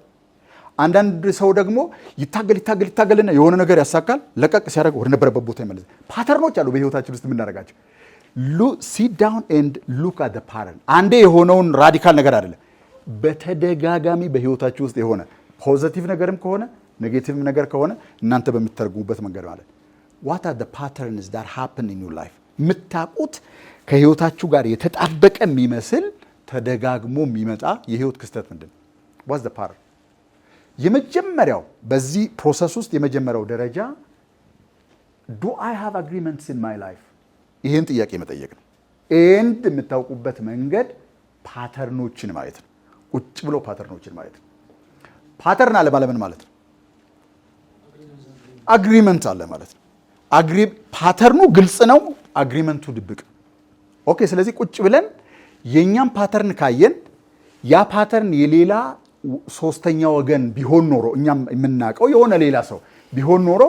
አንዳንድ ሰው ደግሞ ይታገልና የሆነ ነገር ያሳካል፣ ለቀቅ ሲያደርግ ወደ ነበረበት ቦታ ይመለሳል። ፓተርኖች አሉ በህይወታችን ውስጥ የምናደርጋቸው። sit down and look at the pattern። አንዴ የሆነውን ራዲካል ነገር አይደለም፣ በተደጋጋሚ በህይወታችሁ ውስጥ የሆነ ፖዚቲቭ ነገርም ከሆነ ኔጌቲቭ ነገር ከሆነ እናንተ በምትተረጉሙበት መንገድ ማለት what are the patterns that happen in your life? የምታውቁት ከህይወታችሁ ጋር የተጣበቀ የሚመስል ተደጋግሞ የሚመጣ የህይወት ክስተት ምንድን ነው? what's the pattern? የመጀመሪያው በዚህ ፕሮሰስ ውስጥ የመጀመሪያው ደረጃ do I have agreements in my life? ይህን ጥያቄ መጠየቅ ነው። ኤንድ የምታውቁበት መንገድ ፓተርኖችን ማየት ነው። ቁጭ ብሎ ፓተርኖችን ማየት ነው። ፓተርን አለ ማለት ምን ማለት ነው? አግሪመንት አለ ማለት ነው። ፓተርኑ ግልጽ ነው፣ አግሪመንቱ ድብቅ። ኦኬ። ስለዚህ ቁጭ ብለን የኛም ፓተርን ካየን ያ ፓተርን የሌላ ሶስተኛ ወገን ቢሆን ኖሮ እኛም የምናውቀው የሆነ ሌላ ሰው ቢሆን ኖሮ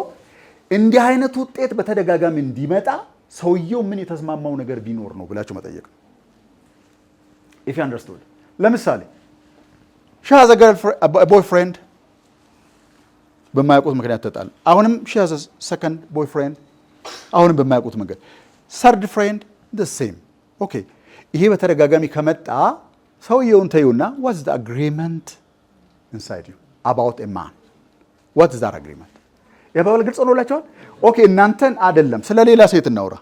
እንዲህ አይነት ውጤት በተደጋጋሚ እንዲመጣ ሰውየው ምን የተስማማው ነገር ቢኖር ነው ብላችሁ መጠየቅ ነው። if you understood ለምሳሌ she has a boyfriend በማያውቁት ምክንያት ተጣሉ። አሁንም she has a second boyfriend አሁንም በማያውቁት መንገድ third friend the same ኦኬ። ይሄ በተደጋጋሚ ከመጣ ሰውየውን ተዩና what's the agreement inside you about a man? what is that agreement? የባል ግልጽ ሆኖላችኋል? ኦኬ። እናንተን አይደለም ስለ ሌላ ሴት እናውራ።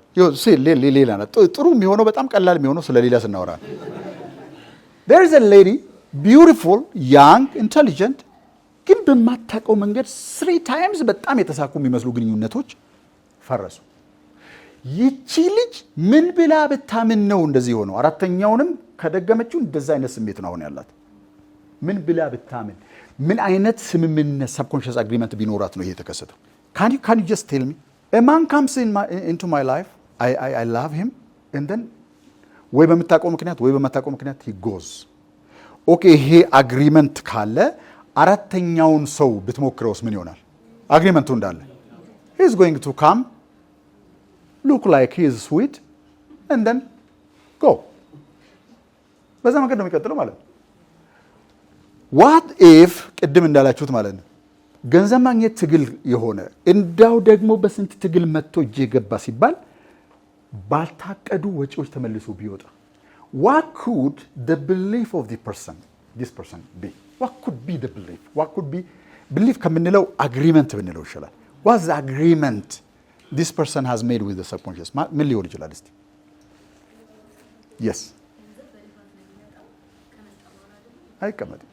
ሌላ ጥሩ የሚሆነው በጣም ቀላል የሚሆነው ስለ ሌላ ስናወራ there is a lady beautiful young intelligent ግን በማታውቀው መንገድ 3 times በጣም የተሳኩ የሚመስሉ ግንኙነቶች ፈረሱ። ይቺ ልጅ ምን ብላ ብታምን ነው እንደዚህ ሆነው? አራተኛውንም ከደገመችው እንደዛ አይነት ስሜት ነው አሁን ያላት። ምን ብላ ብታምን? ምን አይነት ስምምነት subconscious agreement ቢኖራት ነው ይሄ የተከሰተው? can you just tell me? a man comes into my life, I love him, and then ወይ በምታውቀው ምክንያት ወይ በማታውቀው ምክንያት he goes. ኦኬ። ይሄ አግሪመንት ካለ አራተኛውን ሰው ብትሞክረውስ ምን ይሆናል? አግሪመንቱ እንዳለ he is going to come, look like he is sweet, and then go. በዛ መንገድ ነው የሚቀጥለው ማለት ነው። what if ቅድም እንዳላችሁት ማለት ነው ገንዘብ ማግኘት ትግል የሆነ እንዳው ደግሞ በስንት ትግል መጥቶ እጅ የገባ ሲባል ባልታቀዱ ወጪዎች ተመልሶ ቢወጣ what could the belief of this person be? what could be the belief? what could be belief ከምንለው agreement ብንለው ይችላል። what's the agreement this person has made with the subconscious? ምን ሊሆን ይችላል እስቲ? yes አይቀመጥም።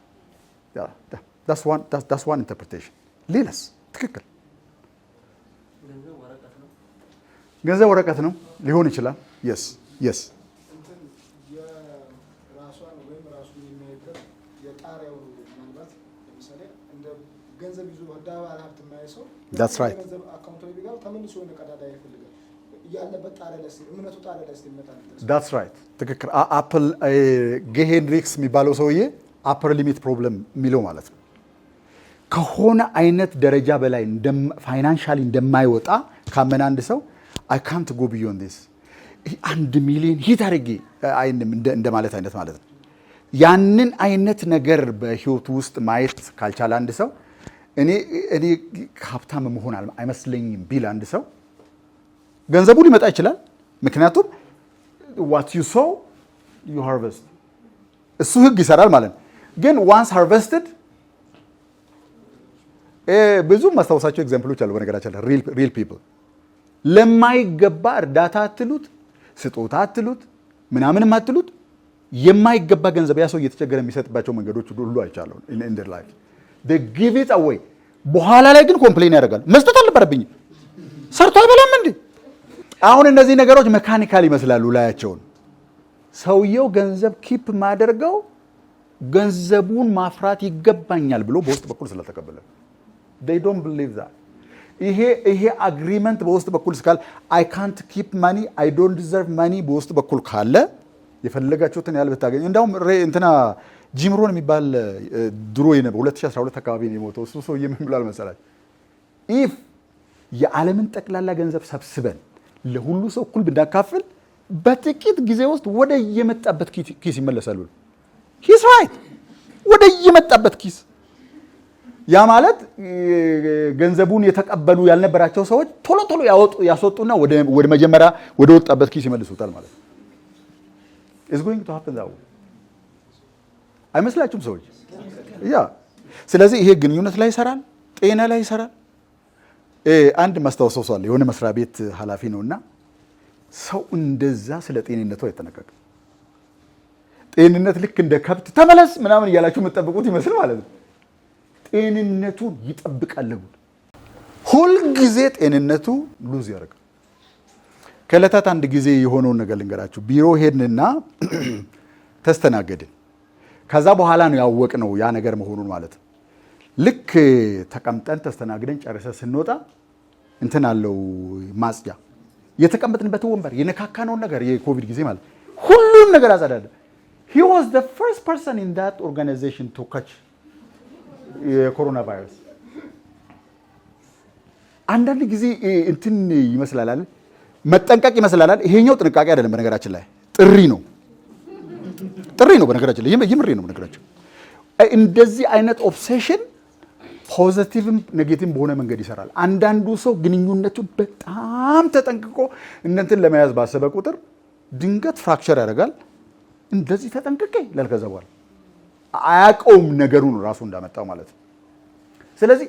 that's one interpretation. ሌላስ? ትክክል። ገንዘብ ወረቀት ነው ሊሆን ይችላል። yes የራሷን ወይም ራሱን የሚያይበት የጣሪያው ማለት ለምሳሌ እንደ ገንዘብ ይዞ ወዳባ ሀብት የማይሰው that's right ገንዘብ አካውንት ላይ ቢገባ ተመልሶ የሆነ ቀዳዳ ይፈልጋል ያለበት ጣሪያ ላይ እምነቱ ጣሪያ ላይ ይመጣል። that's right ትክክል። አፕል ጌሄንሪክስ የሚባለው ሰውዬ አፐር ሊሚት ፕሮብለም የሚለው ማለት ነው። ከሆነ አይነት ደረጃ በላይ ፋይናንሻሊ እንደማይወጣ ካመነ አንድ ሰው I can't go beyond this 1 ሚሊዮን ሂት አድርጌ እንደማለት አይነት ማለት ነው። ያንን አይነት ነገር በህይወቱ ውስጥ ማየት ካልቻለ አንድ ሰው እኔ ሀብታም መሆን አይመስለኝም ቢል አንድ ሰው ገንዘቡ ሊመጣ ይችላል። ምክንያቱም what you sow you harvest እሱ ህግ ይሰራል ማለት ነው። ግን once harvested ብዙ ማስታወሳቸው ኤግዛምፕሎች አሉ። በነገራችን ላይ real people ለማይገባ እርዳታ አትሉት፣ ስጦታ አትሉት፣ ምናምንም አትሉት፣ የማይገባ ገንዘብ ያ ሰው እየተቸገረ የሚሰጥባቸው መንገዶች ሁሉ አይቻለሁ in their life. they give it away። በኋላ ላይ ግን ኮምፕሌን ያደርጋል። መስጠት አልነበረብኝም፣ ሰርቶ አይበላም እንዴ? አሁን እነዚህ ነገሮች መካኒካል ይመስላሉ ላያቸውን። ሰውየው ገንዘብ ኪፕ ማደርገው ገንዘቡን ማፍራት ይገባኛል ብሎ በውስጥ በኩል ስለተቀበለ they don't believe that። ይሄ አግሪመንት በውስጥ በኩል ስካል I can't keep money, I don't deserve money በውስጥ በኩል ካለ የፈለጋችሁትን ያህል ብታገኙ። እንዳውም እንትና ጂም ሮን የሚባል ድሮ የነበረ 2012 አካባቢ ነው የሞተው። እሱ ሰውዬ ምን ብሏል መሰላችሁ? if የዓለምን ጠቅላላ ገንዘብ ሰብስበን ለሁሉ ሰው እኩል ብናካፍል በጥቂት ጊዜ ውስጥ ወደ የመጣበት ኪስ ይመለሳሉ። ሂስ ራይት፣ ወደ የመጣበት ኪስ። ያ ማለት ገንዘቡን የተቀበሉ ያልነበራቸው ሰዎች ቶሎ ቶሎ ያስወጡና ወደ መጀመሪያ ወደ ወጣበት ኪስ ይመልሱታል ማለት ነው። ኢዝ ጎይንግ ቱ ሃፕን ዛው አይመስላችሁም ሰዎች? ያ ስለዚህ ይሄ ግንኙነት ላይ ይሰራል፣ ጤና ላይ ይሰራል። አንድ ማስታወሰው ሰው አለ፣ የሆነ መስሪያ ቤት ኃላፊ ነውና ሰው እንደዛ ስለ ጤንነቱ አይጠነቀቅም። ጤንነት ልክ እንደ ከብት ተመለስ ምናምን እያላችሁ የምትጠብቁት ይመስል ማለት ነው። ጤንነቱን ይጠብቃል። ሁልጊዜ ጤንነቱ ሉዝ ያደርጋል። ከዕለታት አንድ ጊዜ የሆነውን ነገር ልንገራችሁ። ቢሮ ሄድንና ተስተናገድን። ከዛ በኋላ ነው ያወቅነው ያ ነገር መሆኑን ማለት ነው። ልክ ተቀምጠን ተስተናግደን ጨርሰን ስንወጣ እንትን አለው ማጽጃ፣ የተቀመጥንበት ወንበር የነካካነውን ነገር የኮቪድ ጊዜ ማለት ሁሉም ነገር አጸዳደ። he was the first person in that organization to catch የኮሮና ቫይረስ። አንዳንድ ጊዜ እንትን ይመስላል፣ መጠንቀቅ ይመስላል። ይሄኛው ጥንቃቄ አይደለም፣ በነገራችን ላይ ጥሪ ነው። በነገራችን ላይ ይምሪ ነው በነገራችን። እንደዚህ አይነት ኦብሴሽን ፖዚቲቭም ኔጌቲቭም በሆነ መንገድ ይሰራል። አንዳንዱ ሰው ግንኙነቱን በጣም ተጠንቅቆ እንትን ለመያዝ ባሰበ ቁጥር ድንገት ፍራክቸር ያደርጋል። እንደዚህ ተጠንቅቄ ለልከዛ በኋላ አያውቀውም ነገሩን ራሱ እንዳመጣው ማለት ነው። ስለዚህ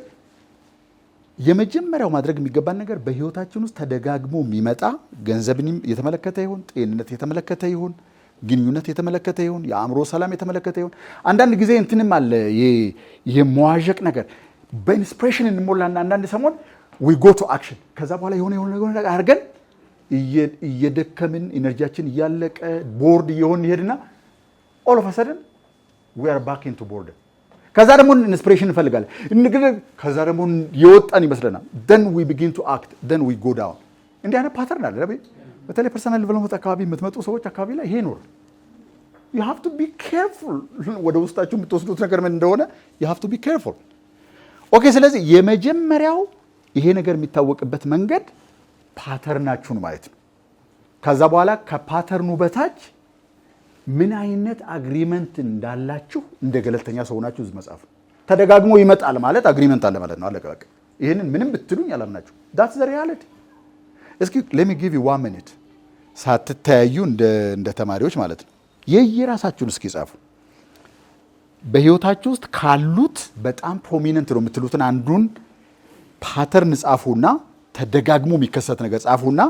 የመጀመሪያው ማድረግ የሚገባን ነገር በህይወታችን ውስጥ ተደጋግሞ የሚመጣ ገንዘብን የተመለከተ ይሁን፣ ጤንነት የተመለከተ ይሁን፣ ግንኙነት የተመለከተ ይሁን፣ የአእምሮ ሰላም የተመለከተ ይሁን፣ አንዳንድ ጊዜ እንትንም አለ የመዋዠቅ ነገር በኢንስፒሬሽን እንሞላና አንዳንድ ሰሞን ዊ ጎ ቱ አክሽን ከዛ በኋላ የሆነ ነገር አድርገን እየደከምን ኢነርጂያችን እያለቀ ቦርድ እየሆን ይሄድና ኦል ኦፍ አ ሰደን we are back into boredom። ከዛ ደግሞ ኢንስፒሬሽን እንፈልጋለን እንግዲህ ከዛ ደግሞ የወጣን ይመስለናል። then we begin to act, then we go down። እንዲህ አይነት ፓተርን አለ። በተለይ ፐርሰናል ዴቨሎፕመንት አካባቢ የምትመጡ ሰዎች አካባቢ ላይ ይሄ ኖር you have to be careful። ወደ ውስጣችሁ የምትወስዱት ነገር ምን እንደሆነ you have to be careful። ኦኬ። ስለዚህ የመጀመሪያው ይሄ ነገር የሚታወቅበት መንገድ ፓተርናችሁን ማየት ነው። ከዛ በኋላ ከፓተርኑ በታች ምን አይነት አግሪመንት እንዳላችሁ እንደ ገለልተኛ ሰው ናችሁ እዚህ መጽሐፍ ተደጋግሞ ይመጣል ማለት አግሪመንት አለ ማለት ነው። አለቀ በቃ። ይሄንን ምንም ብትሉኝ አላምናችሁ። that's the reality። እስኪ let me give you 1 minute ሳትተያዩ እንደ ተማሪዎች ማለት ነው የየራሳችሁን እስኪ ጻፉ። በህይወታችሁ ውስጥ ካሉት በጣም ፕሮሚነንት ነው የምትሉትን አንዱን ፓተርን ጻፉና ተደጋግሞ የሚከሰት ነገር ጻፉና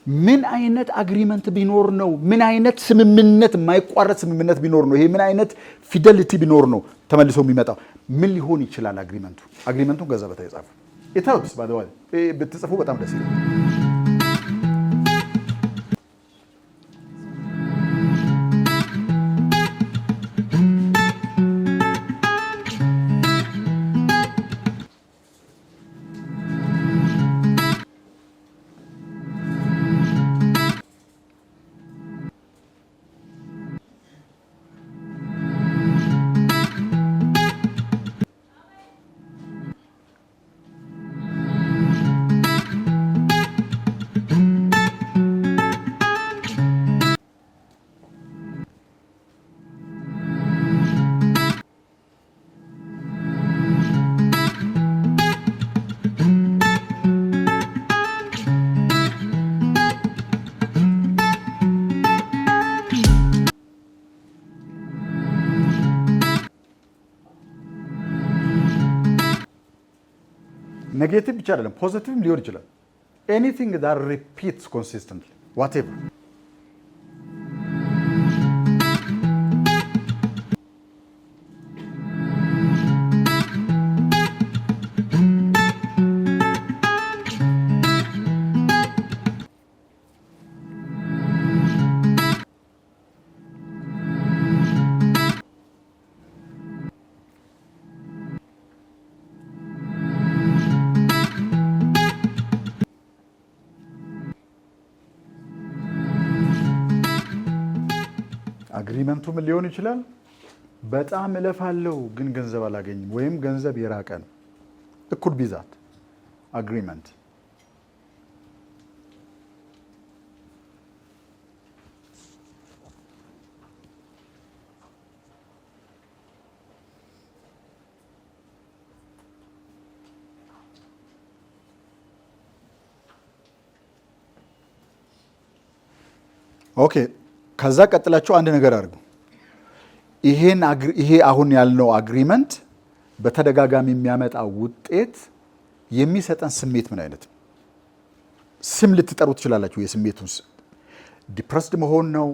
ምን አይነት አግሪመንት ቢኖር ነው፣ ምን አይነት ስምምነት የማይቋረጥ ስምምነት ቢኖር ነው፣ ይሄ ምን አይነት ፊደሊቲ ቢኖር ነው ተመልሶ የሚመጣው ምን ሊሆን ይችላል አግሪመንቱን ገዛ በታይ ጻፉ። ኢታውስ ባደዋል ብትጽፉ በጣም ደስ ይላል። ኔጌቲቭ ብቻ አይደለም ፖዚቲቭም ሊሆን ይችላል። ኤኒቲንግ that repeats consistently whatever። አግሪመንቱ ምን ሊሆን ይችላል? በጣም እለፋለሁ ግን ገንዘብ አላገኝም፣ ወይም ገንዘብ የራቀ ነው። እኩል ቢዛት አግሪመንት ኦኬ ከዛ ቀጥላችሁ አንድ ነገር አድርጉ። ይሄ አሁን ያልነው አግሪመንት በተደጋጋሚ የሚያመጣ ውጤት የሚሰጠን ስሜት ምን አይነት ስም ልትጠሩ ትችላላችሁ። የስሜቱን ዲፕረስድ መሆን ነው፣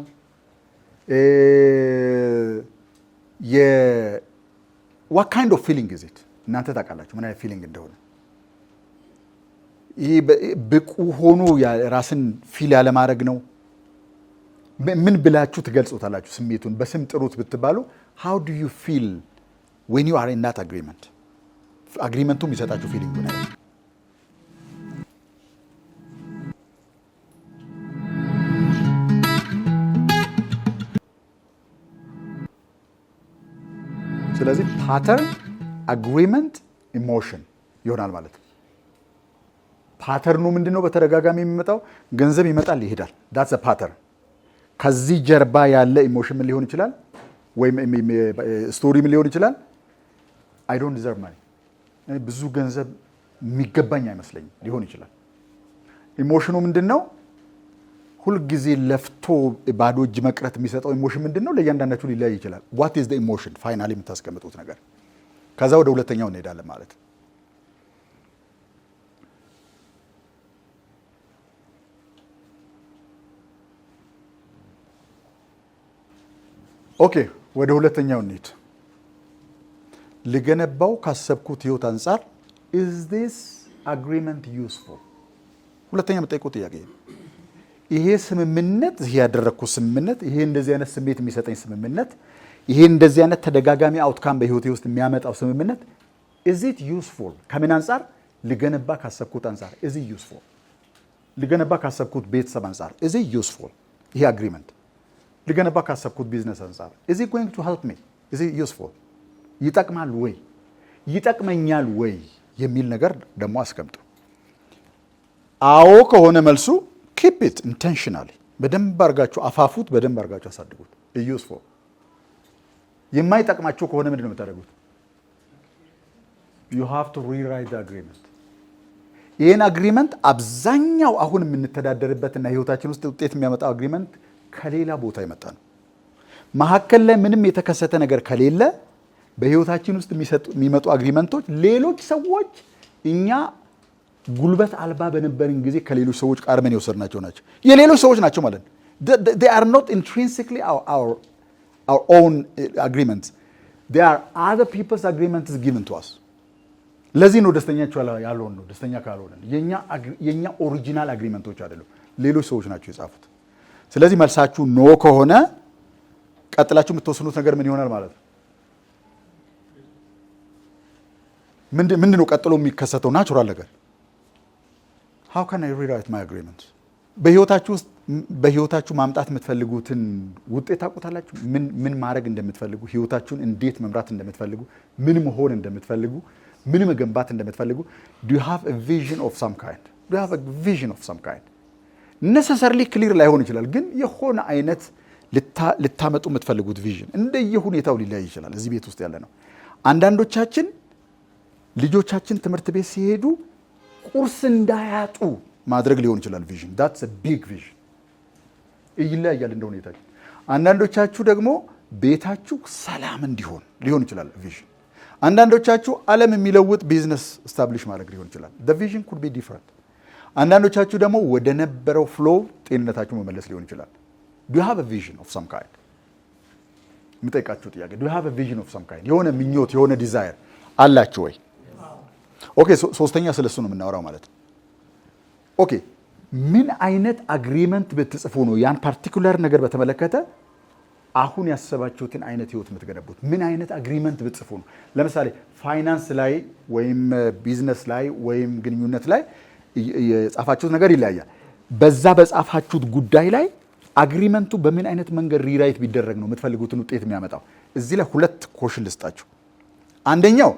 what kind of feeling is it? እናንተ ታውቃላችሁ ምን አይነት ፊሊንግ እንደሆነ። ይሄ ብቁ ሆኖ ራስን ፊል ያለ ማድረግ ነው። ምን ብላችሁ ትገልጹታላችሁ? ስሜቱን በስም ጥሩት ብትባሉ how do you feel when you are in that agreement? አግሪመንቱ የሚሰጣችሁ ፊሊንግ ምን አይነት? ስለዚህ ፓተርን፣ አግሪመንት፣ ኢሞሽን ይሆናል ማለት ነው። ፓተርኑ ምንድነው? በተደጋጋሚ የሚመጣው ገንዘብ ይመጣል ይሄዳል። that's a pattern። ከዚህ ጀርባ ያለ ኢሞሽን ምን ሊሆን ይችላል? ወይም ስቶሪ ምን ሊሆን ይችላል? I don't deserve money። ብዙ ገንዘብ የሚገባኝ አይመስለኝም ሊሆን ይችላል። ኢሞሽኑ ምንድነው? ሁልጊዜ ለፍቶ ባዶ እጅ መቅረት የሚሰጠው ኢሞሽን ምንድነው? ለእያንዳንዳችሁ ሊለያይ ይችላል። what is the emotion ፋይናሊ የምታስቀምጡት ነገር። ከዛ ወደ ሁለተኛው እንሄዳለን ማለት ነው። ኦኬ ወደ ሁለተኛው እንሂድ። ልገነባው ካሰብኩት ህይወት አንጻር is this agreement useful? ሁለተኛ የምጠይቁት ጥያቄ ይሄ ስምምነት፣ ይሄ ያደረግኩት ስምምነት፣ ይሄ እንደዚህ አይነት ስሜት የሚሰጠኝ ስምምነት፣ ይሄ እንደዚህ አይነት ተደጋጋሚ አውትካም በህይወቴ ውስጥ የሚያመጣው ስምምነት is it useful? ከምን አንጻር? ልገነባ ካሰብኩት አንጻር is it useful? ልገነባ ካሰብኩት ቤተሰብ አንጻር is it useful? ይሄ አግሪመንት ልገነባ ካሰብኩት ቢዝነስ አንጻር is it going to help me? is it useful? ይጠቅማል ወይ ይጠቅመኛል ወይ የሚል ነገር ደግሞ አስቀምጡ። አዎ ከሆነ መልሱ keep it intentionally በደንብ አድርጋችሁ አፋፉት፣ በደንብ አድርጋችሁ አሳድጉት። useful። የማይጠቅማችሁ ከሆነ ምንድን ነው የምታደርጉት? you have to rewrite the agreement። ይህን አግሪመንት አብዛኛው አሁን የምንተዳደርበትና ህይወታችን ውስጥ ውጤት የሚያመጣው አግሪመንት ከሌላ ቦታ የመጣ ነው። መሀከል ላይ ምንም የተከሰተ ነገር ከሌለ በህይወታችን ውስጥ የሚመጡ አግሪመንቶች ሌሎች ሰዎች እኛ ጉልበት አልባ በነበርን ጊዜ ከሌሎች ሰዎች ቀርመን የወሰድናቸው ናቸው። የሌሎች ሰዎች ናቸው ማለት ነው። they are not intrinsically our own agreements. they are other people's agreements given to us. ለዚህ ነው ደስተኛቸው ያልሆን ነው። ደስተኛ ካልሆነ የኛ ኦሪጂናል አግሪመንቶች አይደሉም፣ ሌሎች ሰዎች ናቸው የጻፉት። ስለዚህ መልሳችሁ ኖ ከሆነ ቀጥላችሁ የምትወስኑት ነገር ምን ይሆናል ማለት ነው? ምንድነው ቀጥሎ የሚከሰተው ናቹራል ነገር? how can I rewrite my agreement? በህይወታችሁ ማምጣት የምትፈልጉትን ውጤት ታውቁታላችሁ። ምን ማድረግ እንደምትፈልጉ፣ ህይወታችሁን እንዴት መምራት እንደምትፈልጉ፣ ምን መሆን እንደምትፈልጉ፣ ምን መገንባት እንደምትፈልጉ do you have a vision of some kind? do you have a vision of some kind? necessarily clear ላይሆን ይችላል፣ ግን የሆነ አይነት ልታመጡ የምትፈልጉት ቪዥን እንደየሁኔታው ሊለያይ ይችላል። እዚህ ቤት ውስጥ ያለ ነው። አንዳንዶቻችን ልጆቻችን ትምህርት ቤት ሲሄዱ ቁርስ እንዳያጡ ማድረግ ሊሆን ይችላል ቪዥን። that's a big vision። ይለያያል እንደ ሁኔታችን። አንዳንዶቻችሁ ደግሞ ቤታችሁ ሰላም እንዲሆን ሊሆን ይችላል ቪዥን። አንዳንዶቻችሁ ዓለም የሚለውጥ ቢዝነስ ስታብሊሽ ማድረግ ሊሆን ይችላል። the vision could be different። አንዳንዶቻችሁ ደግሞ ወደ ነበረው ፍሎው ጤንነታችሁ መመለስ ሊሆን ይችላል። do you have a vision of some kind? የምጠይቃችሁ ጥያቄ do you have a vision of some kind? የሆነ ምኞት የሆነ ዲዛይር አላችሁ ወይ? ኦኬ ሶስተኛ ስለሱ ነው የምናወራው ማለት ነው። ኦኬ ምን አይነት አግሪመንት ብትጽፉ ነው ያን ፓርቲኩላር ነገር በተመለከተ አሁን ያሰባችሁትን አይነት ህይወት የምትገነቡት? ምን አይነት አግሪመንት ብትጽፉ ነው? ለምሳሌ ፋይናንስ ላይ ወይም ቢዝነስ ላይ ወይም ግንኙነት ላይ የጻፋችሁት ነገር ይለያያል። በዛ በጻፋችሁት ጉዳይ ላይ አግሪመንቱ በምን አይነት መንገድ ሪራይት ቢደረግ ነው የምትፈልጉትን ውጤት የሚያመጣው? እዚህ ላይ ሁለት ኮሽን ልስጣችሁ። አንደኛው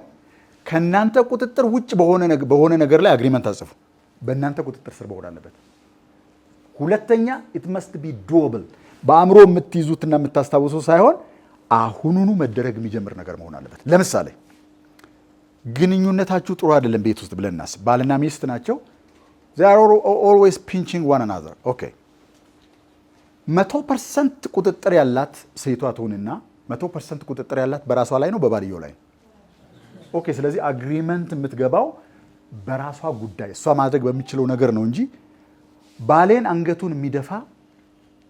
ከናንተ ቁጥጥር ውጭ በሆነ ነገር ላይ አግሪመንት አጽፉ። በእናንተ ቁጥጥር ስር መሆን አለበት። ሁለተኛ it must be doable። በአእምሮ የምትይዙትና የምታስታውሱ ሳይሆን አሁኑኑ መደረግ የሚጀምር ነገር መሆን አለበት። ለምሳሌ ግንኙነታችሁ ጥሩ አይደለም ቤት ውስጥ ብለን እናስብ። ባልና ሚስት ናቸው። they are always pinching one another. okay 100% ቁጥጥር ያላት ሴቷ ትሆንና 100% ቁጥጥር ያላት በራሷ ላይ ነው በባልየው ላይ ነው። ኦኬ ስለዚህ አግሪመንት የምትገባው በራሷ ጉዳይ እሷ ማድረግ በሚችለው ነገር ነው እንጂ ባሌን አንገቱን የሚደፋ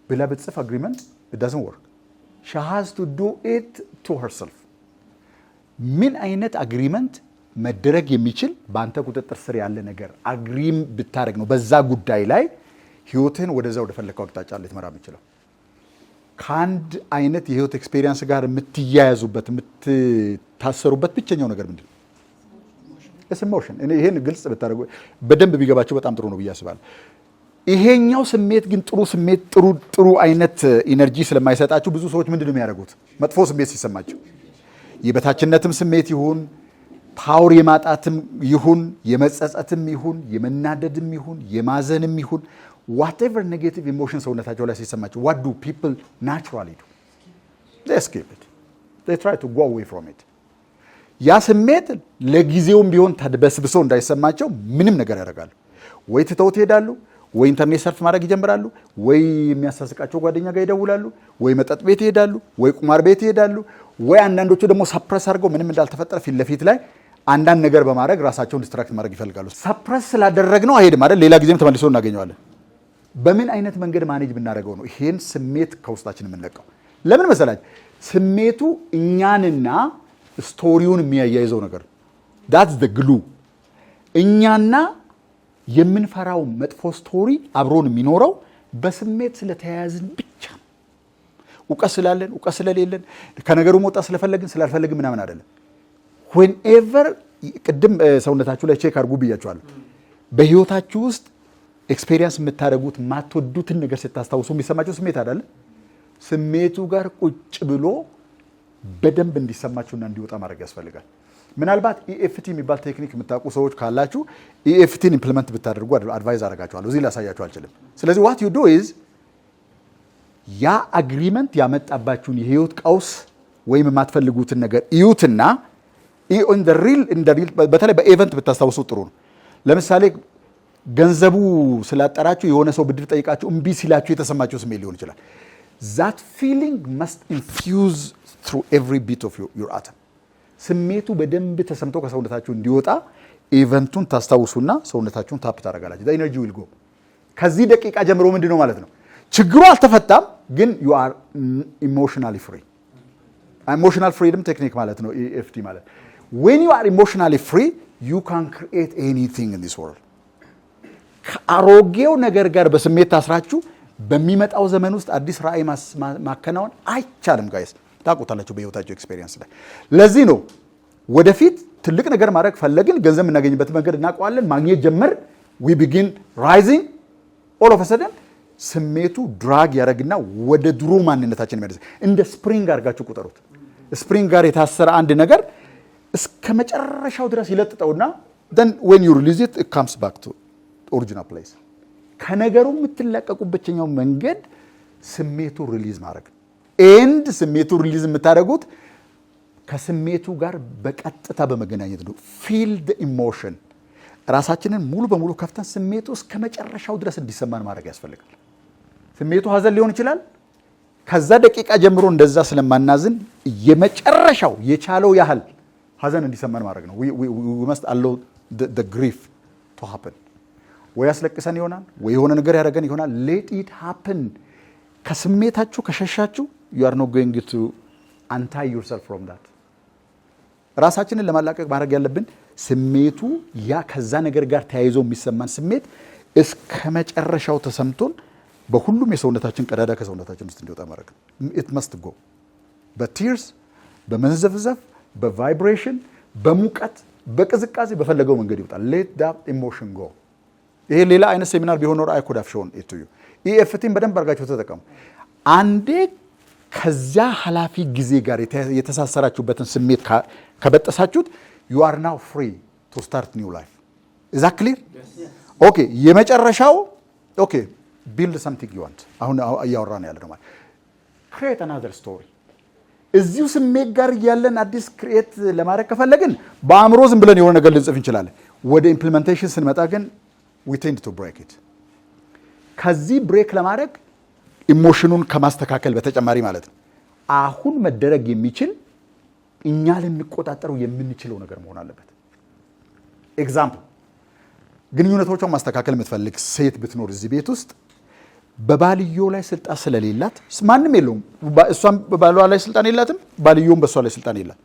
ብላ ብትጽፍ አግሪመንት it doesn't work. She has to do it to herself. ምን አይነት አግሪመንት መደረግ የሚችል በአንተ ቁጥጥር ስር ያለ ነገር አግሪም ብታረግ ነው በዛ ጉዳይ ላይ ህይወትን ወደዛ ወደ ፈለከው አቅጣጫ ልትመራ የምችለው። ከአንድ አይነት የህይወት ኤክስፔሪየንስ ጋር የምትያያዙበት የምትታሰሩበት ብቸኛው ነገር ምንድን ነው? ኢሞሽን። ይሄን ግልጽ ብታደርጉ በደንብ ቢገባቸው በጣም ጥሩ ነው ብዬ አስባለሁ። ይሄኛው ስሜት ግን ጥሩ ስሜት ጥሩ አይነት ኢነርጂ ስለማይሰጣችሁ ብዙ ሰዎች ምንድን ነው የሚያደርጉት? መጥፎ ስሜት ሲሰማቸው የበታችነትም ስሜት ይሁን ፓወር የማጣትም ይሁን የመጸጸትም ይሁን የመናደድም ይሁን የማዘንም ይሁን whatever negative emotion ሰውነታቸው ላይ ሲሰማቸው what do people naturally do? They escape it. They try to go away from it. ያ ስሜት ለጊዜውም ቢሆን ተድበስብሶ እንዳይሰማቸው ምንም ነገር ያደርጋሉ። ወይ ትተውት ይሄዳሉ፣ ወይ ኢንተርኔት ሰርፍ ማድረግ ይጀምራሉ፣ ወይ የሚያሳስቃቸው ጓደኛ ጋር ይደውላሉ፣ ወይ መጠጥ ቤት ይሄዳሉ፣ ወይ ቁማር ቤት ይሄዳሉ፣ ወይ አንዳንዶቹ ደግሞ ሰፕረስ አድርገው ምንም እንዳልተፈጠረ ፊት ለፊት ላይ አንዳንድ ነገር በማድረግ ራሳቸውን ዲስትራክት ማድረግ ይፈልጋሉ። ሰፕረስ ስላደረግነው አይሄድም አይደል? ሌላ ጊዜም ተመልሶ እናገኘዋለን። በምን አይነት መንገድ ማኔጅ ብናደርገው ነው ይሄን ስሜት ከውስጣችን የምንለቀው? ለምን መሰላችሁ? ስሜቱ እኛንና ስቶሪውን የሚያያይዘው ነገር that's the glue። እኛና የምንፈራው መጥፎ ስቶሪ አብሮን የሚኖረው በስሜት ስለተያያዝን ብቻ ነው። እውቀት ስላለን እውቀት ስለሌለን ከነገሩ መውጣት ስለፈለግን ስላልፈለግን ምናምን አይደለም። whenever ቅድም ሰውነታችሁ ላይ ቼክ አድርጉ ብያችኋለሁ። በህይወታችሁ ውስጥ ኤክስፔሪየንስ የምታደርጉት ማትወዱትን ነገር ስታስታውሱ የሚሰማችሁ ስሜት አይደለ? ስሜቱ ጋር ቁጭ ብሎ በደንብ እንዲሰማችሁና እንዲወጣ ማድረግ ያስፈልጋል። ምናልባት ኢኤፍቲ የሚባል ቴክኒክ የምታውቁ ሰዎች ካላችሁ ኢኤፍቲን ኢምፕሊመንት ብታደርጉ አድቫይዝ አደርጋችኋለሁ። እዚህ ላሳያችሁ አልችልም። ስለዚህ what you do is ያ አግሪመንት ያመጣባችሁን የህይወት ቀውስ ወይም የማትፈልጉትን ነገር እዩትና በተለይ በኢቨንት ብታስታውሱ ጥሩ ነው። ለምሳሌ ገንዘቡ ስላጠራችሁ የሆነ ሰው ብድር ጠይቃችሁ እምቢ ሲላችሁ የተሰማችሁ ስሜት ሊሆን ይችላል። that feeling must infuse through every bit of your atom። ስሜቱ በደንብ ተሰምቶ ከሰውነታችሁ እንዲወጣ ኢቨንቱን ታስታውሱና ሰውነታችሁን ታፕ ታደርጋላችሁ። the energy will go። ከዚህ ደቂቃ ጀምሮ ምንድነው ማለት ነው? ችግሩ አልተፈታም፣ ግን you are emotionally free። emotional freedom ቴክኒክ ማለት ነው EFT ማለት። when you are emotionally free you can create anything in this world። ከአሮጌው ነገር ጋር በስሜት ታስራችሁ በሚመጣው ዘመን ውስጥ አዲስ ራዕይ ማከናወን አይቻልም። ጋይስ ታውቁታላችሁ በህይወታችሁ ኤክስፔሪየንስ ላይ። ለዚህ ነው ወደፊት ትልቅ ነገር ማድረግ ፈለግን፣ ገንዘብ የምናገኝበት መንገድ እናውቀዋለን፣ ማግኘት ጀመር we begin rising all of a sudden ስሜቱ ድራግ ያደርግና ወደ ድሮ ማንነታችን የሚያደርስ እንደ ስፕሪንግ አድርጋችሁ ቁጠሩት። ስፕሪንግ ጋር የታሰረ አንድ ነገር እስከ መጨረሻው ድረስ ይለጥጠውና then when you release it it comes back to original place። ከነገሩ የምትለቀቁበት ብቸኛው መንገድ ስሜቱ ሪሊዝ ማድረግ ኤንድ ስሜቱ ሪሊዝ የምታደርጉት ከስሜቱ ጋር በቀጥታ በመገናኘት ነው። ፊል the emotion። ራሳችንን ሙሉ በሙሉ ከፍተን ስሜቱ እስከ መጨረሻው ድረስ እንዲሰማን ማድረግ ያስፈልጋል። ስሜቱ ሀዘን ሊሆን ይችላል። ከዛ ደቂቃ ጀምሮ እንደዛ ስለማናዝን የመጨረሻው የቻለው ያህል ሀዘን እንዲሰማን ማድረግ ነው። we must allow the grief to happen። ወይ ያስለቅሰን ይሆናል፣ ወይ የሆነ ነገር ያደርገን ይሆናል። let it happen። ከስሜታችሁ ከሸሻችሁ you are not going to untie yourself from that። ራሳችንን ለማላቀቅ ማድረግ ያለብን ስሜቱ ያ ከዛ ነገር ጋር ተያይዞ የሚሰማን ስሜት እስከ መጨረሻው ተሰምቶን በሁሉም የሰውነታችን ቀዳዳ ከሰውነታችን ውስጥ እንዲወጣ ማድረግ ነው። it must go በቲርስ በመንዘፍዘፍ በቫይብሬሽን በሙቀት በቅዝቃዜ በፈለገው መንገድ ይወጣል። let that emotion go። ይሄ ሌላ አይነት ሴሚናር ቢሆን ኖር I could have shown it to you። EFTን በደንብ አድርጋችሁ ተጠቀሙ። አንዴ ከዚያ ኃላፊ ጊዜ ጋር የተሳሰራችሁበትን ስሜት ከበጠሳችሁት you are now free to start new life። is that clear? ኦኬ የመጨረሻው ኦኬ build something you want። አሁን እያወራን ያለ ነው ማለት create another story። እዚሁ ስሜት ጋር ያለን አዲስ ክሬት ለማድረግ ከፈለግን በአእምሮ ዝም ብለን የሆነ ነገር ልንጽፍ እንችላለን። ወደ ኢምፕሊሜንቴሽን ስንመጣ ግን we tend to break it። ከዚህ ብሬክ ለማድረግ ኢሞሽኑን ከማስተካከል በተጨማሪ ማለት ነው። አሁን መደረግ የሚችል እኛ ልንቆጣጠረው የምንችለው ነገር መሆን አለበት። ኤግዛምፕል ግንኙነቶቿን ማስተካከል የምትፈልግ ሴት ብትኖር እዚህ ቤት ውስጥ በባልዮ ላይ ስልጣን ስለሌላት ማንም የለውም። እሷም በባሏ ላይ ስልጣን የላትም፣ ባልዮም በእሷ ላይ ስልጣን የላት።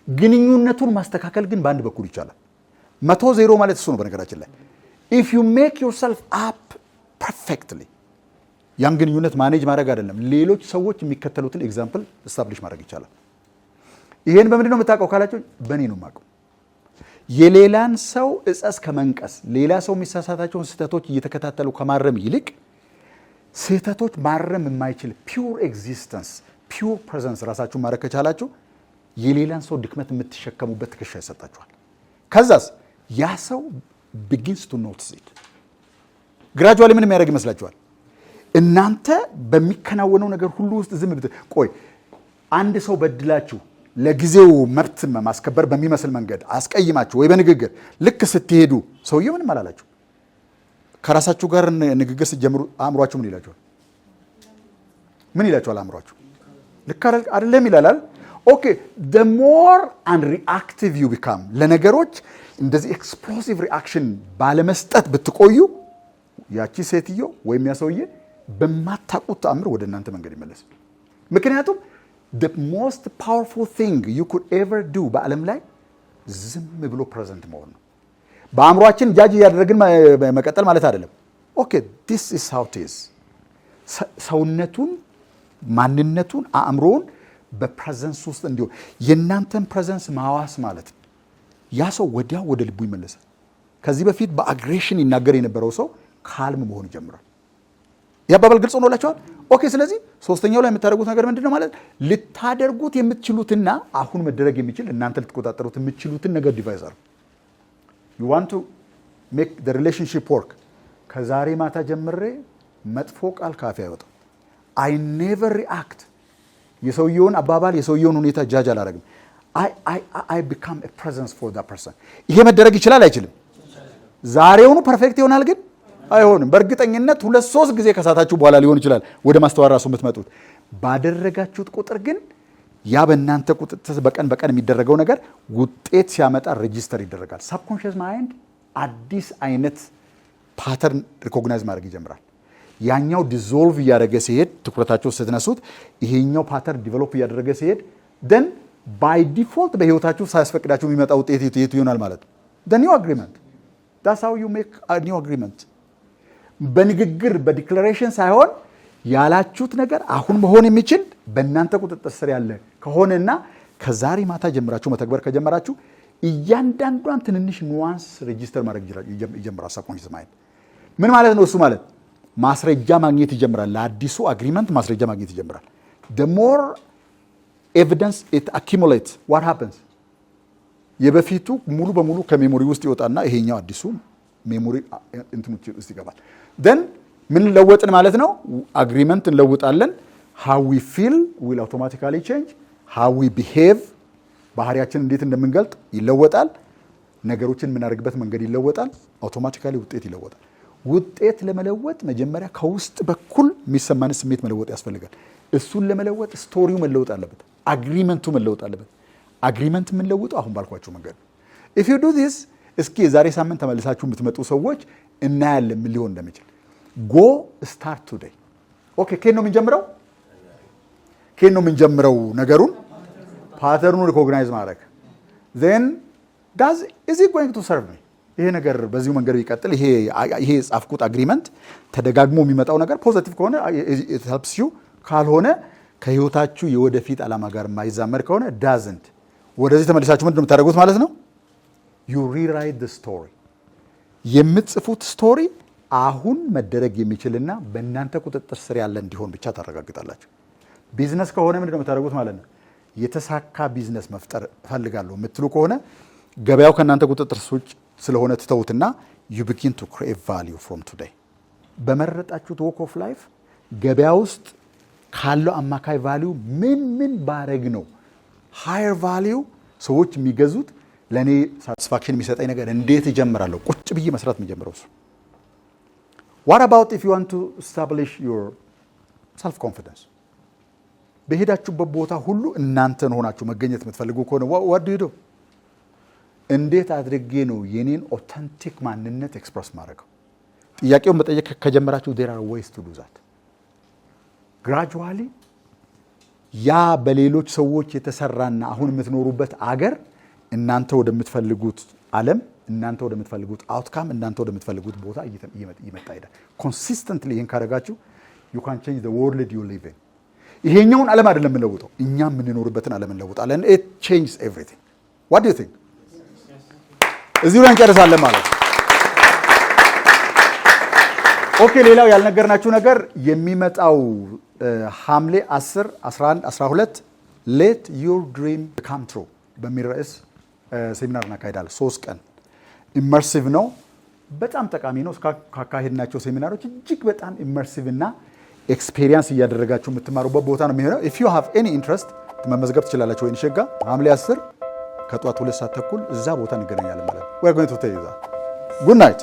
ግንኙነቱን ማስተካከል ግን በአንድ በኩል ይቻላል። 100-0 ማለት እሱ ነው። በነገራችን ላይ if you make yourself up perfectly ያን ግንኙነት ማኔጅ ማድረግ አይደለም ሌሎች ሰዎች የሚከተሉትን ኤግዛምፕል ስታብሊሽ ማድረግ ይቻላል። ይሄን በምንድን ነው የምታውቀው ካላችሁ በእኔ ነው የማውቀው። የሌላን ሰው እጸስ ከመንቀስ ሌላ ሰው የሚሳሳታቸውን ስህተቶች እየተከታተሉ ከማረም ይልቅ ስህተቶች ማረም የማይችል ፒውር ኤግዚስተንስ ፒውር ፕሬዘንስ ራሳችሁን ማድረግ ከቻላችሁ የሌላን ሰው ድክመት የምትሸከሙበት ትከሻ ይሰጣችኋል። ከዛስ ያ ሰው ቢጊንስ ቱ ኖቲስ ኢት። ግራጁዋሊ ምን የሚያደርግ ይመስላችኋል? እናንተ በሚከናወነው ነገር ሁሉ ውስጥ ዝም ብት ቆይ አንድ ሰው በድላችሁ ለጊዜው መብት ማስከበር በሚመስል መንገድ አስቀይማችሁ ወይ በንግግር ልክ ስትሄዱ ሰውየው ምንም አላላችሁ። ከራሳችሁ ጋር ንግግር ስትጀምሩ አእምሯችሁ ምን ይላችኋል? ምን ይላችኋል? አእምሯችሁ ልክ አይደለም ይላል። ኦኬ the more unreactive you become ለነገሮች እንደዚህ ኤክስፕሎሲቭ ሪአክሽን ባለመስጠት ብትቆዩ ያቺ ሴትዮ ወይም ያ ሰውዬ በማታውቁት ተአምር ወደ እናንተ መንገድ ይመለስ። ምክንያቱም the most powerful thing you could ever do በዓለም ላይ ዝም ብሎ ፕሬዘንት መሆን ነው። በአእምሯችን ጃጅ እያደረግን መቀጠል ማለት አይደለም። ኦኬ this is how it is ሰውነቱን ማንነቱን አእምሮውን በፕሬዘንስ ውስጥ እንዲሆን የእናንተን ፕሬዘንስ ማዋስ ማለት ነው። ያ ሰው ወዲያው ወደ ልቡ ይመለሳል። ከዚህ በፊት በአግሬሽን ይናገር የነበረው ሰው ካልም መሆን ይጀምራል። ያባባል ግልጽ ሆኖላችኋል? ኦኬ ስለዚህ ሶስተኛው ላይ የምታደርጉት ነገር ምንድነው ማለት ልታደርጉት የምትችሉትና አሁን መደረግ የሚችል እናንተ ልትቆጣጠሩት የምትችሉትን ነገር ዲቫይስ አድርጉ። you want to make the relationship work ከዛሬ ማታ ጀምሬ መጥፎ ቃል ካፌ አይወጣም። I never react የሰውየውን አባባል የሰውየውን ሁኔታ ጃጅ አላደርግም። I become a presence for that person። ይሄ መደረግ ይችላል አይችልም? ዛሬውኑ ፐርፌክት ይሆናል ግን አይሆንም። በእርግጠኝነት 2-3 ጊዜ ከሳታችሁ በኋላ ሊሆን ይችላል ወደ ማስተዋል ራሱ የምትመጡት። ባደረጋችሁት ቁጥር ግን ያ በእናንተ ቁጥጥር በቀን የሚደረገው ነገር ውጤት ሲያመጣ ሬጂስተር ይደረጋል። ሳብኮንሺየስ ማይንድ አዲስ አይነት ፓተርን ሪኮግናይዝ ማድረግ ይጀምራል። ያኛው ዲዞልቭ እያደረገ ሲሄድ ትኩረታቸው ስትነሱት ይሄኛው ፓተርን ዲቨሎፕ እያደረገ ሲሄድ ደን ባይ ዲፎልት በህይወታችሁ ሳያስፈቅዳችሁ የሚመጣ ውጤት የቱ ይሆናል ማለት ነው? the new agreement. that's how you make a new agreement። በንግግር በዲክላሬሽን ሳይሆን ያላችሁት ነገር አሁን መሆን የሚችል በእናንተ ቁጥጥር ስር ያለ ከሆነና ከዛሬ ማታ ጀምራችሁ መተግበር ከጀመራችሁ እያንዳንዷን ትንንሽ ኑዋንስ ሬጂስተር ማድረግ ይጀምራል። ሳብኮንሺየስ ማይንድ ምን ማለት ነው? እሱ ማለት ማስረጃ ማግኘት ይጀምራል። ለአዲሱ አግሪመንት ማስረጃ ማግኘት ይጀምራል። the more evidence it accumulates what happens የበፊቱ ሙሉ በሙሉ ከሜሞሪ ውስጥ ይወጣና ይሄኛው አዲሱ ሜሞሪ እንትኑት ውስጥ ይገባል። then ምን ለወጥን ማለት ነው? አግሪመንት እንለውጣለን። how we feel will automatically change how we behave ባህሪያችን እንዴት እንደምንገልጥ ይለወጣል። ነገሮችን የምናደርግበት መንገድ ይለወጣል። አውቶማቲካሊ ውጤት ይለወጣል። ውጤት ለመለወጥ መጀመሪያ ከውስጥ በኩል የሚሰማን ስሜት መለወጥ ያስፈልጋል። እሱን ለመለወጥ ስቶሪው መለወጥ አለበት። አግሪመንቱ መለወጥ አለበት። አግሪመንት የምንለውጠው አሁን ባልኳችሁ መንገድ ነው። if you do this እስኪ የዛሬ ሳምንት ተመልሳችሁ የምትመጡ ሰዎች እናያለን ምን ሊሆን እንደሚችል። go start today። ኦኬ ከየት ነው የምንጀምረው? ነገሩን ፓተርኑን ሪኮግናይዝ ማድረግ then is it going to serve me? ይሄ ነገር በዚሁ መንገድ ቢቀጥል ይሄ ጻፍኩት አግሪመንት ተደጋግሞ የሚመጣው ነገር ፖዚቲቭ ከሆነ it helps you ካልሆነ ከህይወታችሁ የወደፊት ዓላማ ጋር የማይዛመድ ከሆነ doesn't ወደዚህ ተመልሳችሁ ምንድነው የምታደርጉት ማለት ነው? you rewrite the story። የምትጽፉት ስቶሪ አሁን መደረግ የሚችልና በእናንተ ቁጥጥር ስር ያለ እንዲሆን ብቻ ታረጋግጣላችሁ። ቢዝነስ ከሆነ ምንድነው የምታደርጉት ማለት ነው? የተሳካ ቢዝነስ መፍጠር እፈልጋለሁ የምትሉ ከሆነ ገበያው ከእናንተ ቁጥጥር ውጭ ስለሆነ ትተውትና you begin to create value from today። በመረጣችሁት walk of life ገበያ ውስጥ ካለው አማካይ ቫልዩ ምን ባረግ ነው higher value ሰዎች የሚገዙት ለኔ ሳቲስፋክሽን የሚሰጠኝ ነገር እንዴት እጀምራለሁ? ቁጭ ብዬ መስራት የምጀምረው እሱ። what about if you want to establish your ሰልፍ ኮንፊደንስ። በሄዳችሁበት ቦታ ሁሉ እናንተን ሆናችሁ መገኘት የምትፈልጉ ከሆነ what do you do? እንዴት አድርጌ ነው የኔን ኦተንቲክ ማንነት ኤክስፕረስ ማድረገው? ጥያቄውን መጠየቅ ከጀመራችሁ there are ways to do that. gradually ያ በሌሎች ሰዎች የተሰራና አሁን የምትኖሩበት አገር እናንተ ወደምትፈልጉት ዓለም፣ እናንተ ወደምትፈልጉት አውትካም፣ እናንተ ወደምትፈልጉት ቦታ እየመጣ ይሄዳል። ኮንሲስተንትሊ ይሄን ካደረጋችሁ you can change the world you live in። ይሄኛውን ዓለም አይደለም የምንለውጠው፣ እኛ የምንኖርበትን ዓለም እንለውጣለን። it changes everything. what do you think? እዚሁ ላይ እንጨርሳለን ማለት ነው። ኦኬ፣ ሌላው ያልነገርናችሁ ነገር የሚመጣው ሐምሌ 10፣ 11፣ 12 let your dream come true በሚል ርዕስ ሴሚናር እናካሄዳለን። 3 ቀን ኢመርሲቭ ነው። በጣም ጠቃሚ ነው። ካካሄድናቸው ሴሚናሮች እጅግ በጣም ኢመርሲቭ እና ኤክስፔሪየንስ እያደረጋችሁ የምትማሩበት ቦታ ነው የሚሆነው። if you have any interest መመዝገብ ትችላላችሁ። ወይን ሸጋ ሐምሌ 10 ከጧት 2 ሰዓት ተኩል እዛ ቦታ እንገናኛለን ማለት ነው። we are going to tell you that. good night